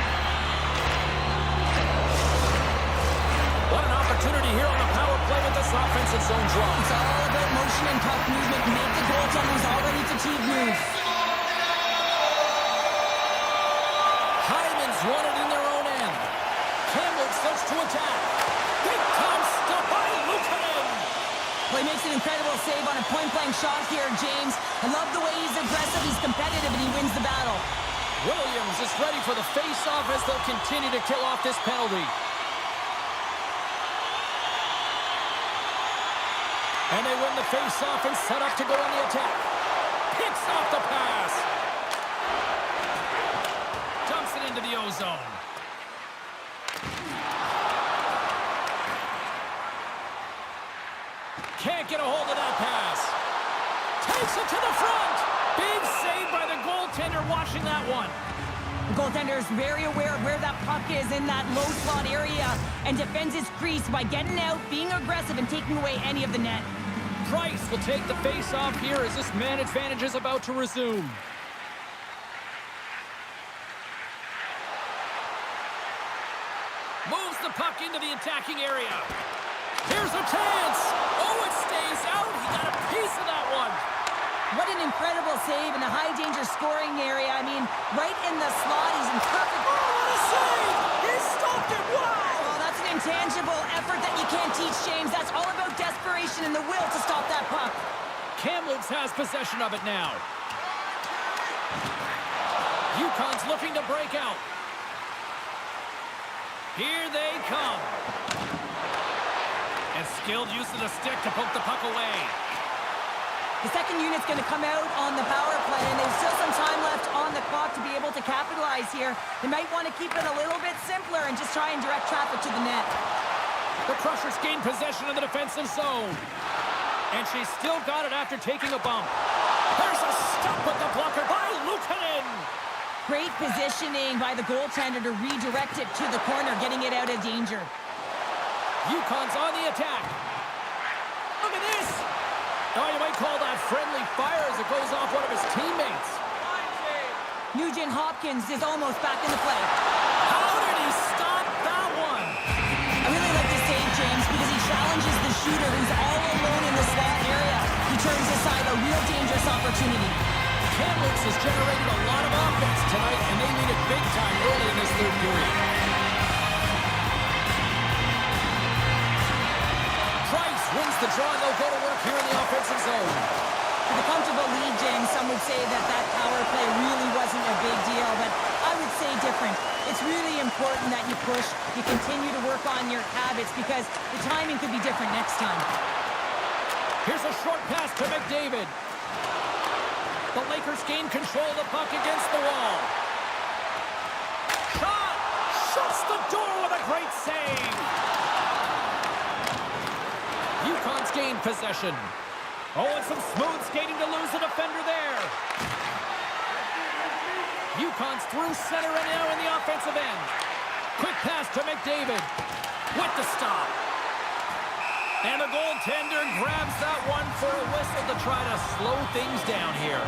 What an opportunity here on the power play with this offensive zone draw. It's all about motion and puck movement. Make the goaltenders already fatigue moves. Hyman's won it in their own end. Kamloops starts to attack. Big time stop by Lukanen. Well, he makes an incredible save on a point-blank shot here, James. I love the way he's aggressive, he's competitive, and he wins the battle. Williams is ready for the face-off as they'll continue to kill off this penalty. And they win the face-off and set up to go on the attack. Picks off the pass. Dumps it into the O-zone. Can't get a hold of that pass. Takes it to the front. Big save by the goaltender watching that one. The goaltender is very aware of where that puck is in that low slot area and defends his crease by getting out, being aggressive, and taking away any of the net. Price will take the face-off here as this man advantage is about to resume. Moves the puck into the attacking area. Here's a chance. Oh, it stays out. He got a piece of that one. What an incredible save in a high-danger scoring area. I mean, right in the slot. He's in perfect... Oh, what a save! He stopped it. Wow! Well, that's an intangible effort that you can't teach, James. That's all about desperation and the will to stop that puck. Kamloops has possession of it now. UConn's looking to break out. Here they come. And skilled use of the stick to poke the puck away. The second unit's going to come out on the power play, and there's still some time left on the clock to be able to capitalize here. They might want to keep it a little bit simpler and just try and direct traffic to the net. The Crushers gain possession of the defensive zone. And she's still got it after taking a bump. There's a stop with the blocker by Luukkonen. Great positioning by the goaltender to redirect it to the corner, getting it out of danger. UConn's on the attack. Look at this. Oh, you might call that friendly fire as it goes off one of his teammates. Nugent Hopkins is almost back in the play. How did he stop that one? I really like this save, James, because he challenges the shooter who's all alone in the slot area. He turns aside a real dangerous opportunity. Kamloops has generated a lot of offense tonight, and they need it big time early in this third period. Price wins the draw, and they'll go to work here in the offensive zone. With a comfortable lead, James, some would say that power play really wasn't a big deal, but I would say different. It's really important that you push, you continue to work on your habits, because the timing could be different next time. Here's a short pass to McDavid. The Lakers gain control of the puck against the wall. Shot! Shuts the door with a great save! UConn's gained possession. Oh, and some smooth skating to lose the defender there. UConn's through center and now in the offensive end. Quick pass to McDavid with the stop. And the goaltender grabs that one for a whistle to try to slow things down here.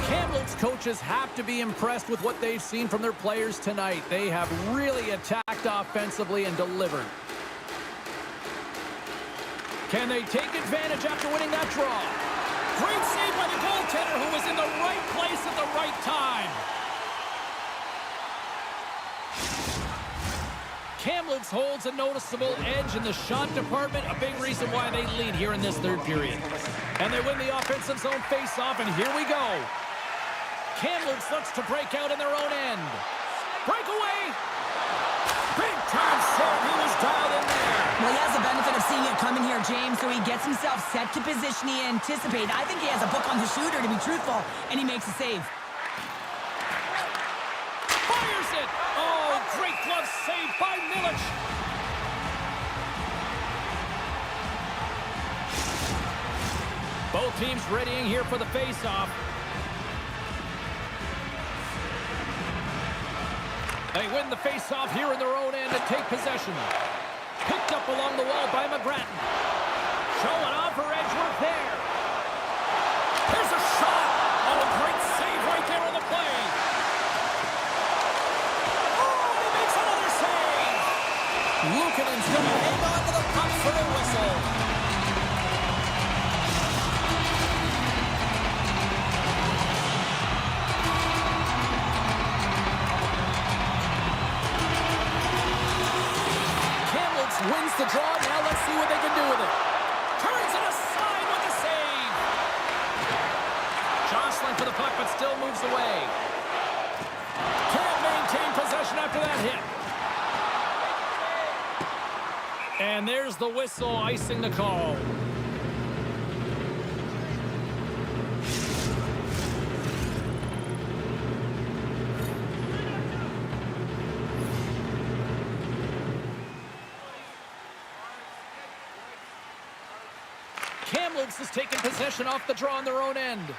Kamloops coaches have to be impressed with what they've seen from their players tonight. They have really attacked offensively and delivered. Can they take advantage after winning that draw? Great save by the goaltender who was in the right place at the right time. Kamloops holds a noticeable edge in the shot department, a big reason why they lead here in this third period. And they win the offensive zone face-off, and here we go. Kamloops looks to break out in their own end. Breakaway! Big-time save. He was dialed in there. Well, he has the benefit of seeing it coming here, James, so he gets himself set to position he anticipated. I think he has a book on the shooter, to be truthful, and he makes a save. Fires it! Oh, great glove save by Milic. Both teams readying here for the face-off. They win the face-off here in their own end and take possession. Picked up along the wall by McGrattan. Showing off for Edgeworth there. Here's a shot. Oh, a great save right there on the play. Oh, and he makes another save. Luukkonen's going to hang on to the puck for the whistle. Wins the draw. Now let's see what they can do with it. Turns it aside with the save. Jostling for the puck, but still moves away. Can't maintain possession after that hit. And there's the whistle, icing the call. Kamloops has taken possession off the draw on their own end.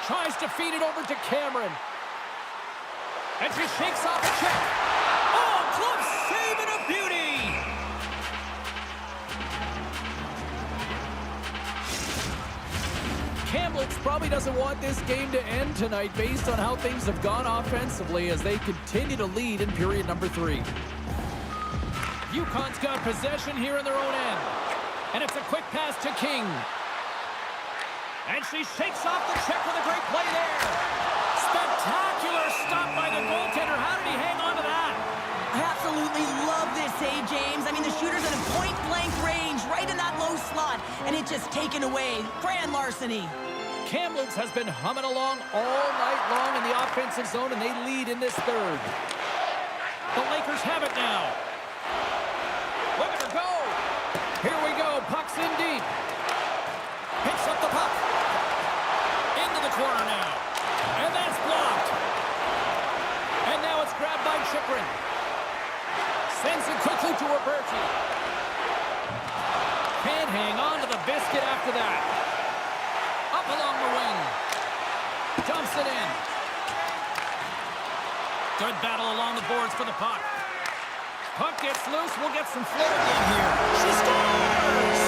Tries to feed it over to Cameron. And she shakes off a check. Oh, glove save and a beauty! Kamloops probably doesn't want this game to end tonight based on how things have gone offensively as they continue to lead in period number 3. UConn's got possession here in their own end. And it's a quick pass to King. And she shakes off the check with a great play there. Spectacular stop by the goaltender. How did he hang on to that? I absolutely love this save, James. I mean, the shooter's in a point-blank range, right in that low slot, and it's just taken away. Grand larceny. Kamloops has been humming along all night long in the offensive zone, and they lead in this third. The Lakers have it now. Look at her go. Here we go. Puck's in deep. Picks up the puck. Into the corner now. And that's blocked. And now it's grabbed by Chychrun. Sends it quickly to Roberti. Can't hang on to the biscuit after that. up along the wing. Dumps it in. Good battle along the boards for the puck. Puck gets loose. We'll get some flow again here. She scores!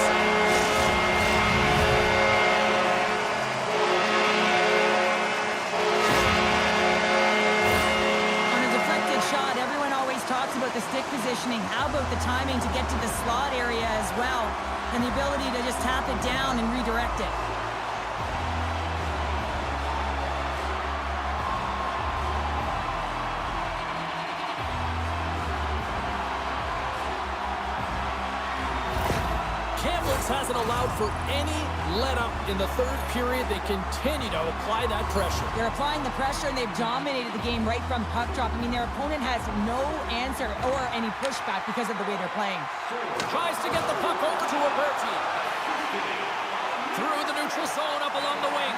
On a deflected shot, everyone always talks about the stick positioning. How about the timing to get to the slot area as well? And the ability to just tap it down and redirect it. Hasn't allowed for any let-up in the third period. They continue to apply that pressure. They're applying the pressure, and they've dominated the game right from puck drop. I mean, their opponent has no answer or any pushback because of the way they're playing. Tries to get the puck over to Roberti. Through the neutral zone, up along the wing.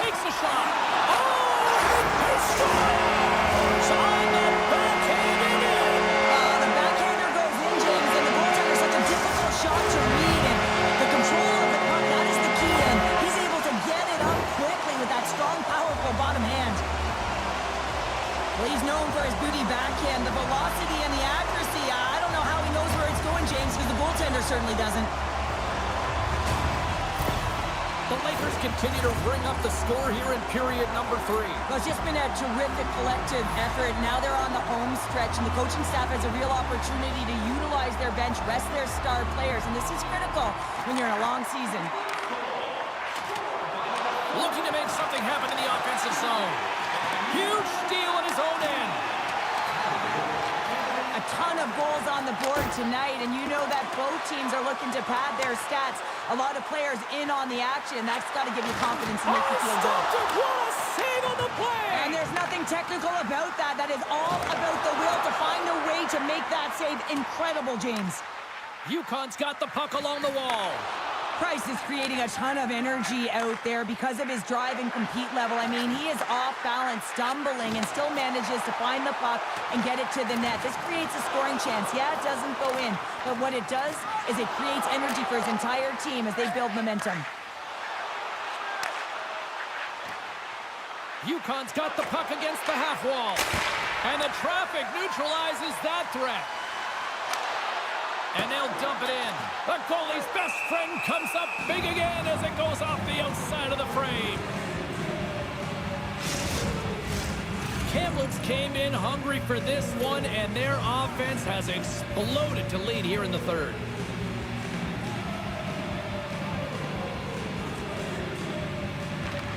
Takes a shot. Oh, he scores! On the backhander in. The backhander goes in, James, and the goaltender is such a difficult shot to read. Control of the puck, that is the key, and he's able to get it up quickly with that strong, powerful bottom hand. Well, he's known for his booty backhand, the velocity and the accuracy. I don't know how he knows where it's going, James, because the goaltender certainly doesn't. The Lakers continue to bring up the score here in period number 3. Well, it's just been a terrific collective effort. Now they're on the home stretch, and the coaching staff has a real opportunity to utilize their bench, rest their star players, and this is critical when you're in a long season. Looking to make something happen in the offensive zone. Huge steal in his own end. A ton of goals on the board tonight, and you know that both teams are looking to pad their stats. A lot of players in on the action. That's got to give you confidence and make you feel good. What a save on the play! And there's nothing technical about that. That is all about the will to find a way to make that save incredible, James. UConn's got the puck along the wall. Price is creating a ton of energy out there because of his drive and compete level. I mean, he is off balance, stumbling, and still manages to find the puck and get it to the net. This creates a scoring chance. Yeah, it doesn't go in, but what it does is it creates energy for his entire team as they build momentum. UConn's got the puck against the half wall, and the traffic neutralizes that threat. And they'll dump it in. The goalie's best friend comes up big again as it goes off the outside of the frame. Kamloops came in hungry for this one, and their offense has exploded to lead here in the third.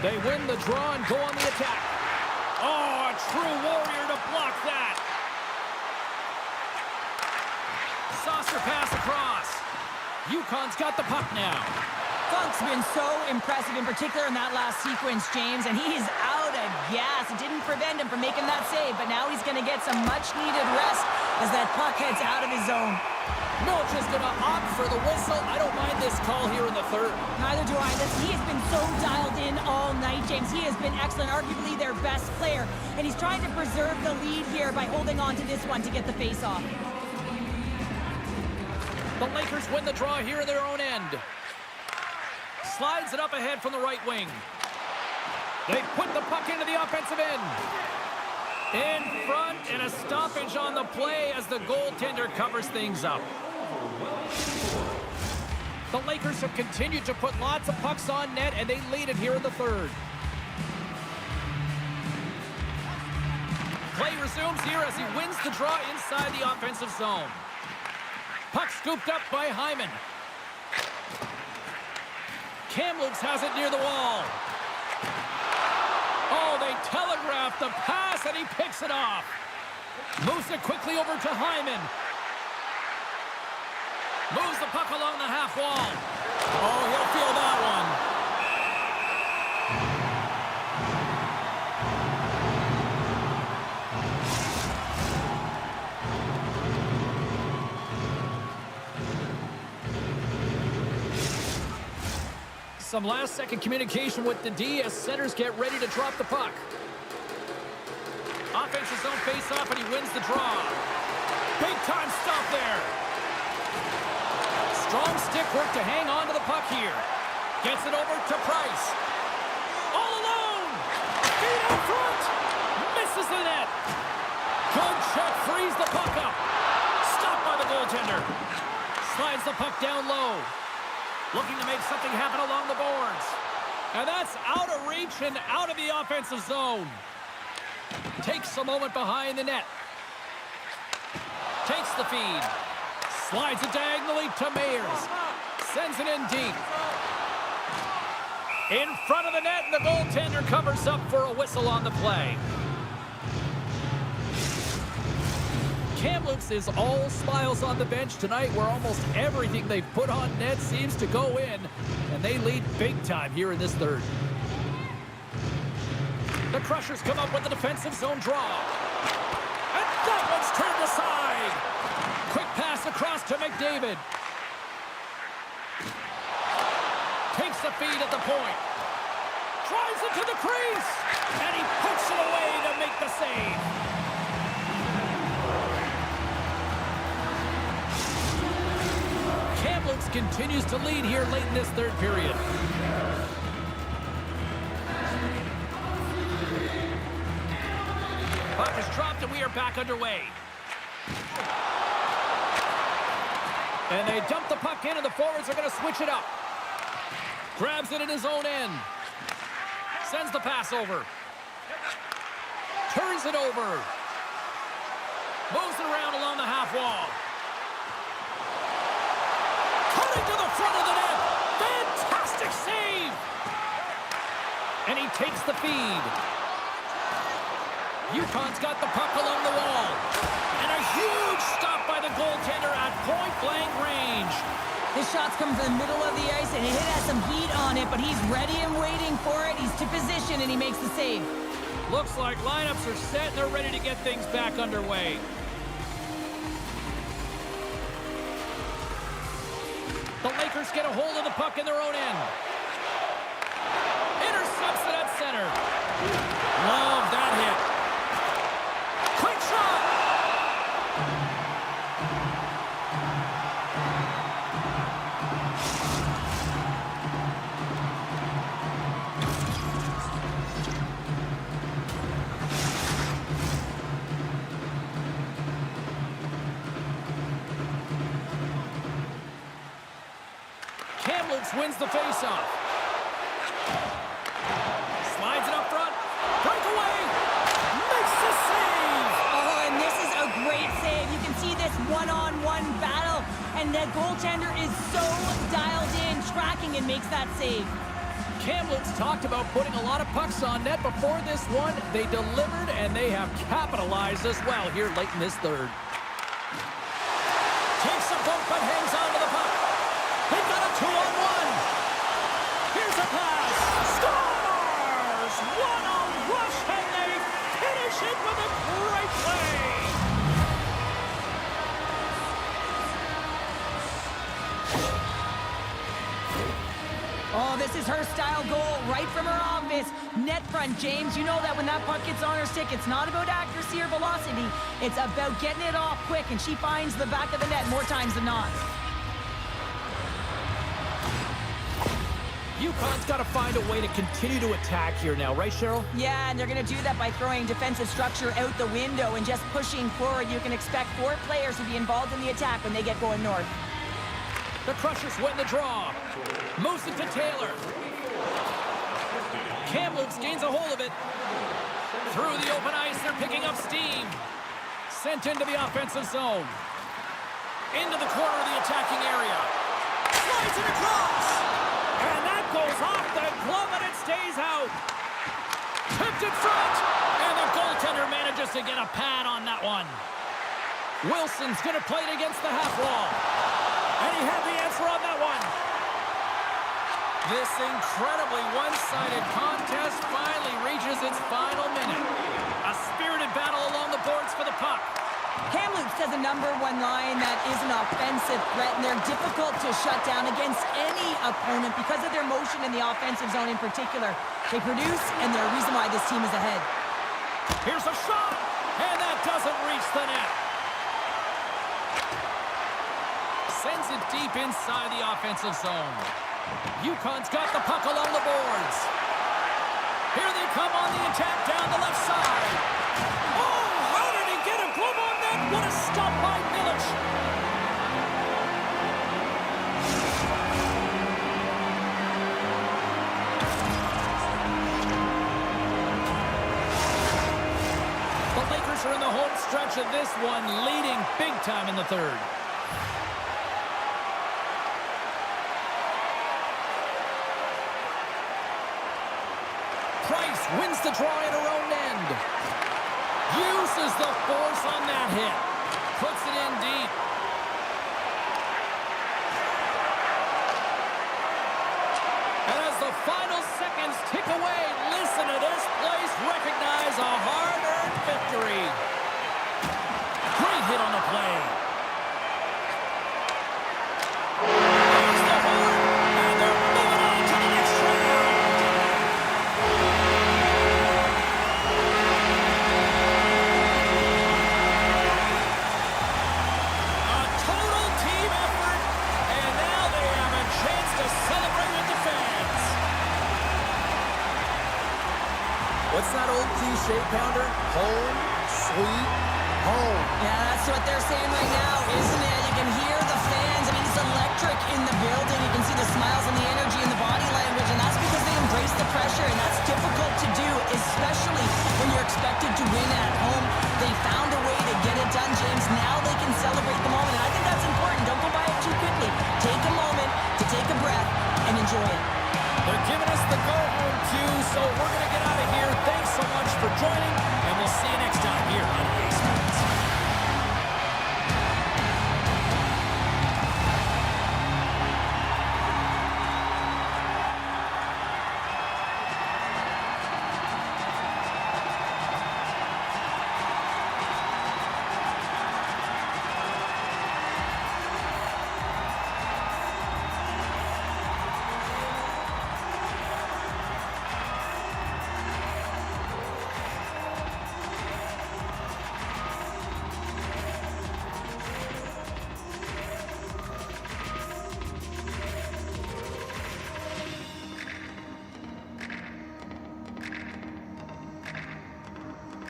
They win the draw and go on the attack. Oh, a true warrior to block that. Saucer pass across. UConn's got the puck now. Funk's been so impressive, in particular in that last sequence, James, and he's out of gas. It didn't prevent him from making that save, but now he's going to get some much-needed rest as that puck heads out of his zone. Milch is going to opt for the whistle. I don't mind this call here in the third. Neither do I. He has been so dialed in all night, James. He has been excellent, arguably their best player, and he's trying to preserve the lead here by holding on to this one to get the face-off. The Lakers win the draw here in their own end. Slides it up ahead from the right wing. They put the puck into the offensive end. In front, and a stoppage on the play as the goaltender covers things up. The Lakers have continued to put lots of pucks on net, and they lead it here in the third. Play resumes here as he wins the draw inside the offensive zone. Puck scooped up by Hyman. Kamloops has it near the wall. Oh, they telegraphed the pass, and he picks it off. Moves it quickly over to Hyman. Moves the puck along the half wall. Oh, he'll feel that one. Some last-second communication with the D as centers get ready to drop the puck. Offensive zone face-off, and he wins the draw. Big-time stop there. Strong stick work to hang on to the puck here. Gets it over to Price. in front. Misses the net. Good check, frees the puck up. Stopped by the goaltender. Slides the puck down low. Looking to make something happen along the boards. And that's out of reach and out of the offensive zone. Takes a moment behind the net. Takes the feed. Slides it diagonally to Mayers. Sends it in deep. In front of the net, and the goaltender covers up for a whistle on the play. Kamloops is all smiles on the bench tonight, where almost everything they've put on net seems to go in, and they lead big time here in this third. The Crushers come up with the defensive zone draw. And that one's turned aside. Quick pass across to McDavid. Takes the feed at the point. Drives it to the crease. And he puts it away to make the save. Kamloops continues to lead here late in this third period. Puck is dropped and we are back underway. And they dump the puck in and the forwards are going to switch it up. Grabs it in his own end. Sends the pass over. Turns it over. Moves it around along the half wall. Cutting to the front of the net. Fantastic save. And he takes the feed. UConn's got the puck along the wall. And a huge stop by the goaltender at point-blank range. His shot's coming from the middle of the ice, and it has some heat on it, but he's ready and waiting for it. He's to position, and he makes the save. Looks like lineups are set, and they're ready to get things back underway. The Lakers get a hold of the puck in their own end. Intercepts it at center. Love that hit. Quick shot! Kamloops wins the faceoff. Slides it up front. Breakaway! Makes the save! Oh, and this is a great save. You can see this one-on-one battle, and the goaltender is so dialed in, tracking, and makes that save. Kamloops talked about putting a lot of pucks on net before this one. They delivered, and they have capitalized as well here late in this third. Takes a bump, but hangs on to the puck. They've got a 2-on-1. Here's a pass. Scores! One on rush, and they finish it with a great play. Oh, this is her style goal right from her office. Net front, James. You know that when that puck gets on her stick, it's not about accuracy or velocity. It's about getting it off quick, and she finds the back of the net more times than not. UConn's got to find a way to continue to attack here now, right, Cheryl? Yeah, and they're going to do that by throwing defensive structure out the window and just pushing forward. You can expect 4 players to be involved in the attack when they get going north. The Crushers win the draw. Moves it to Taylor. Kamloops gains a hold of it. Through the open ice, they're picking up steam. Sent into the offensive zone. Into the corner of the attacking area. Slides it across. And that goes off the glove and it stays out. Tipped in front. And the goaltender manages to get a pad on that one. Wilson's going to play it against the half wall. And he had the answer on that one. This incredibly one-sided contest finally reaches its final minute. A spirited battle along the boards for the puck. Kamloops has a #1 line that is an offensive threat, and they're difficult to shut down against any opponent because of their motion in the offensive zone in particular. They produce, and they're a reason why this team is ahead. Here's a shot, and that doesn't reach the net. Sends it deep inside the offensive zone. UConn's got the puck along the boards. Here they come on the attack down the left side. Oh, how did he get a glove on that? What a stop by Milic. The Lakers are in the home stretch of this one, leading big time in the third. Price wins the draw at her own end. Uses the force on that hit. Puts it in deep. And as the final seconds tick away, listen to this place recognize a hard-earned victory. Great hit on the play. There's the horn, and they're moving on to the next round. A total team effort, and now they have a chance to celebrate with the fans. What's that old cliche, Pounder? Home, sweet home. Yeah, that's what they're saying right now, isn't it? You can hear the fans. I mean, it's electric in the building. You can see the smiles and the energy and the body language, and that's because they embrace the pressure, and that's difficult to do, especially when you're expected to win at home. They found a way to get it done, James. Now they can celebrate the moment, and I think that's important. Don't go by it too quickly. Take a moment to take a breath and enjoy it. They're giving us the go-home cue, so we're going to get out of here. Thanks so much for joining.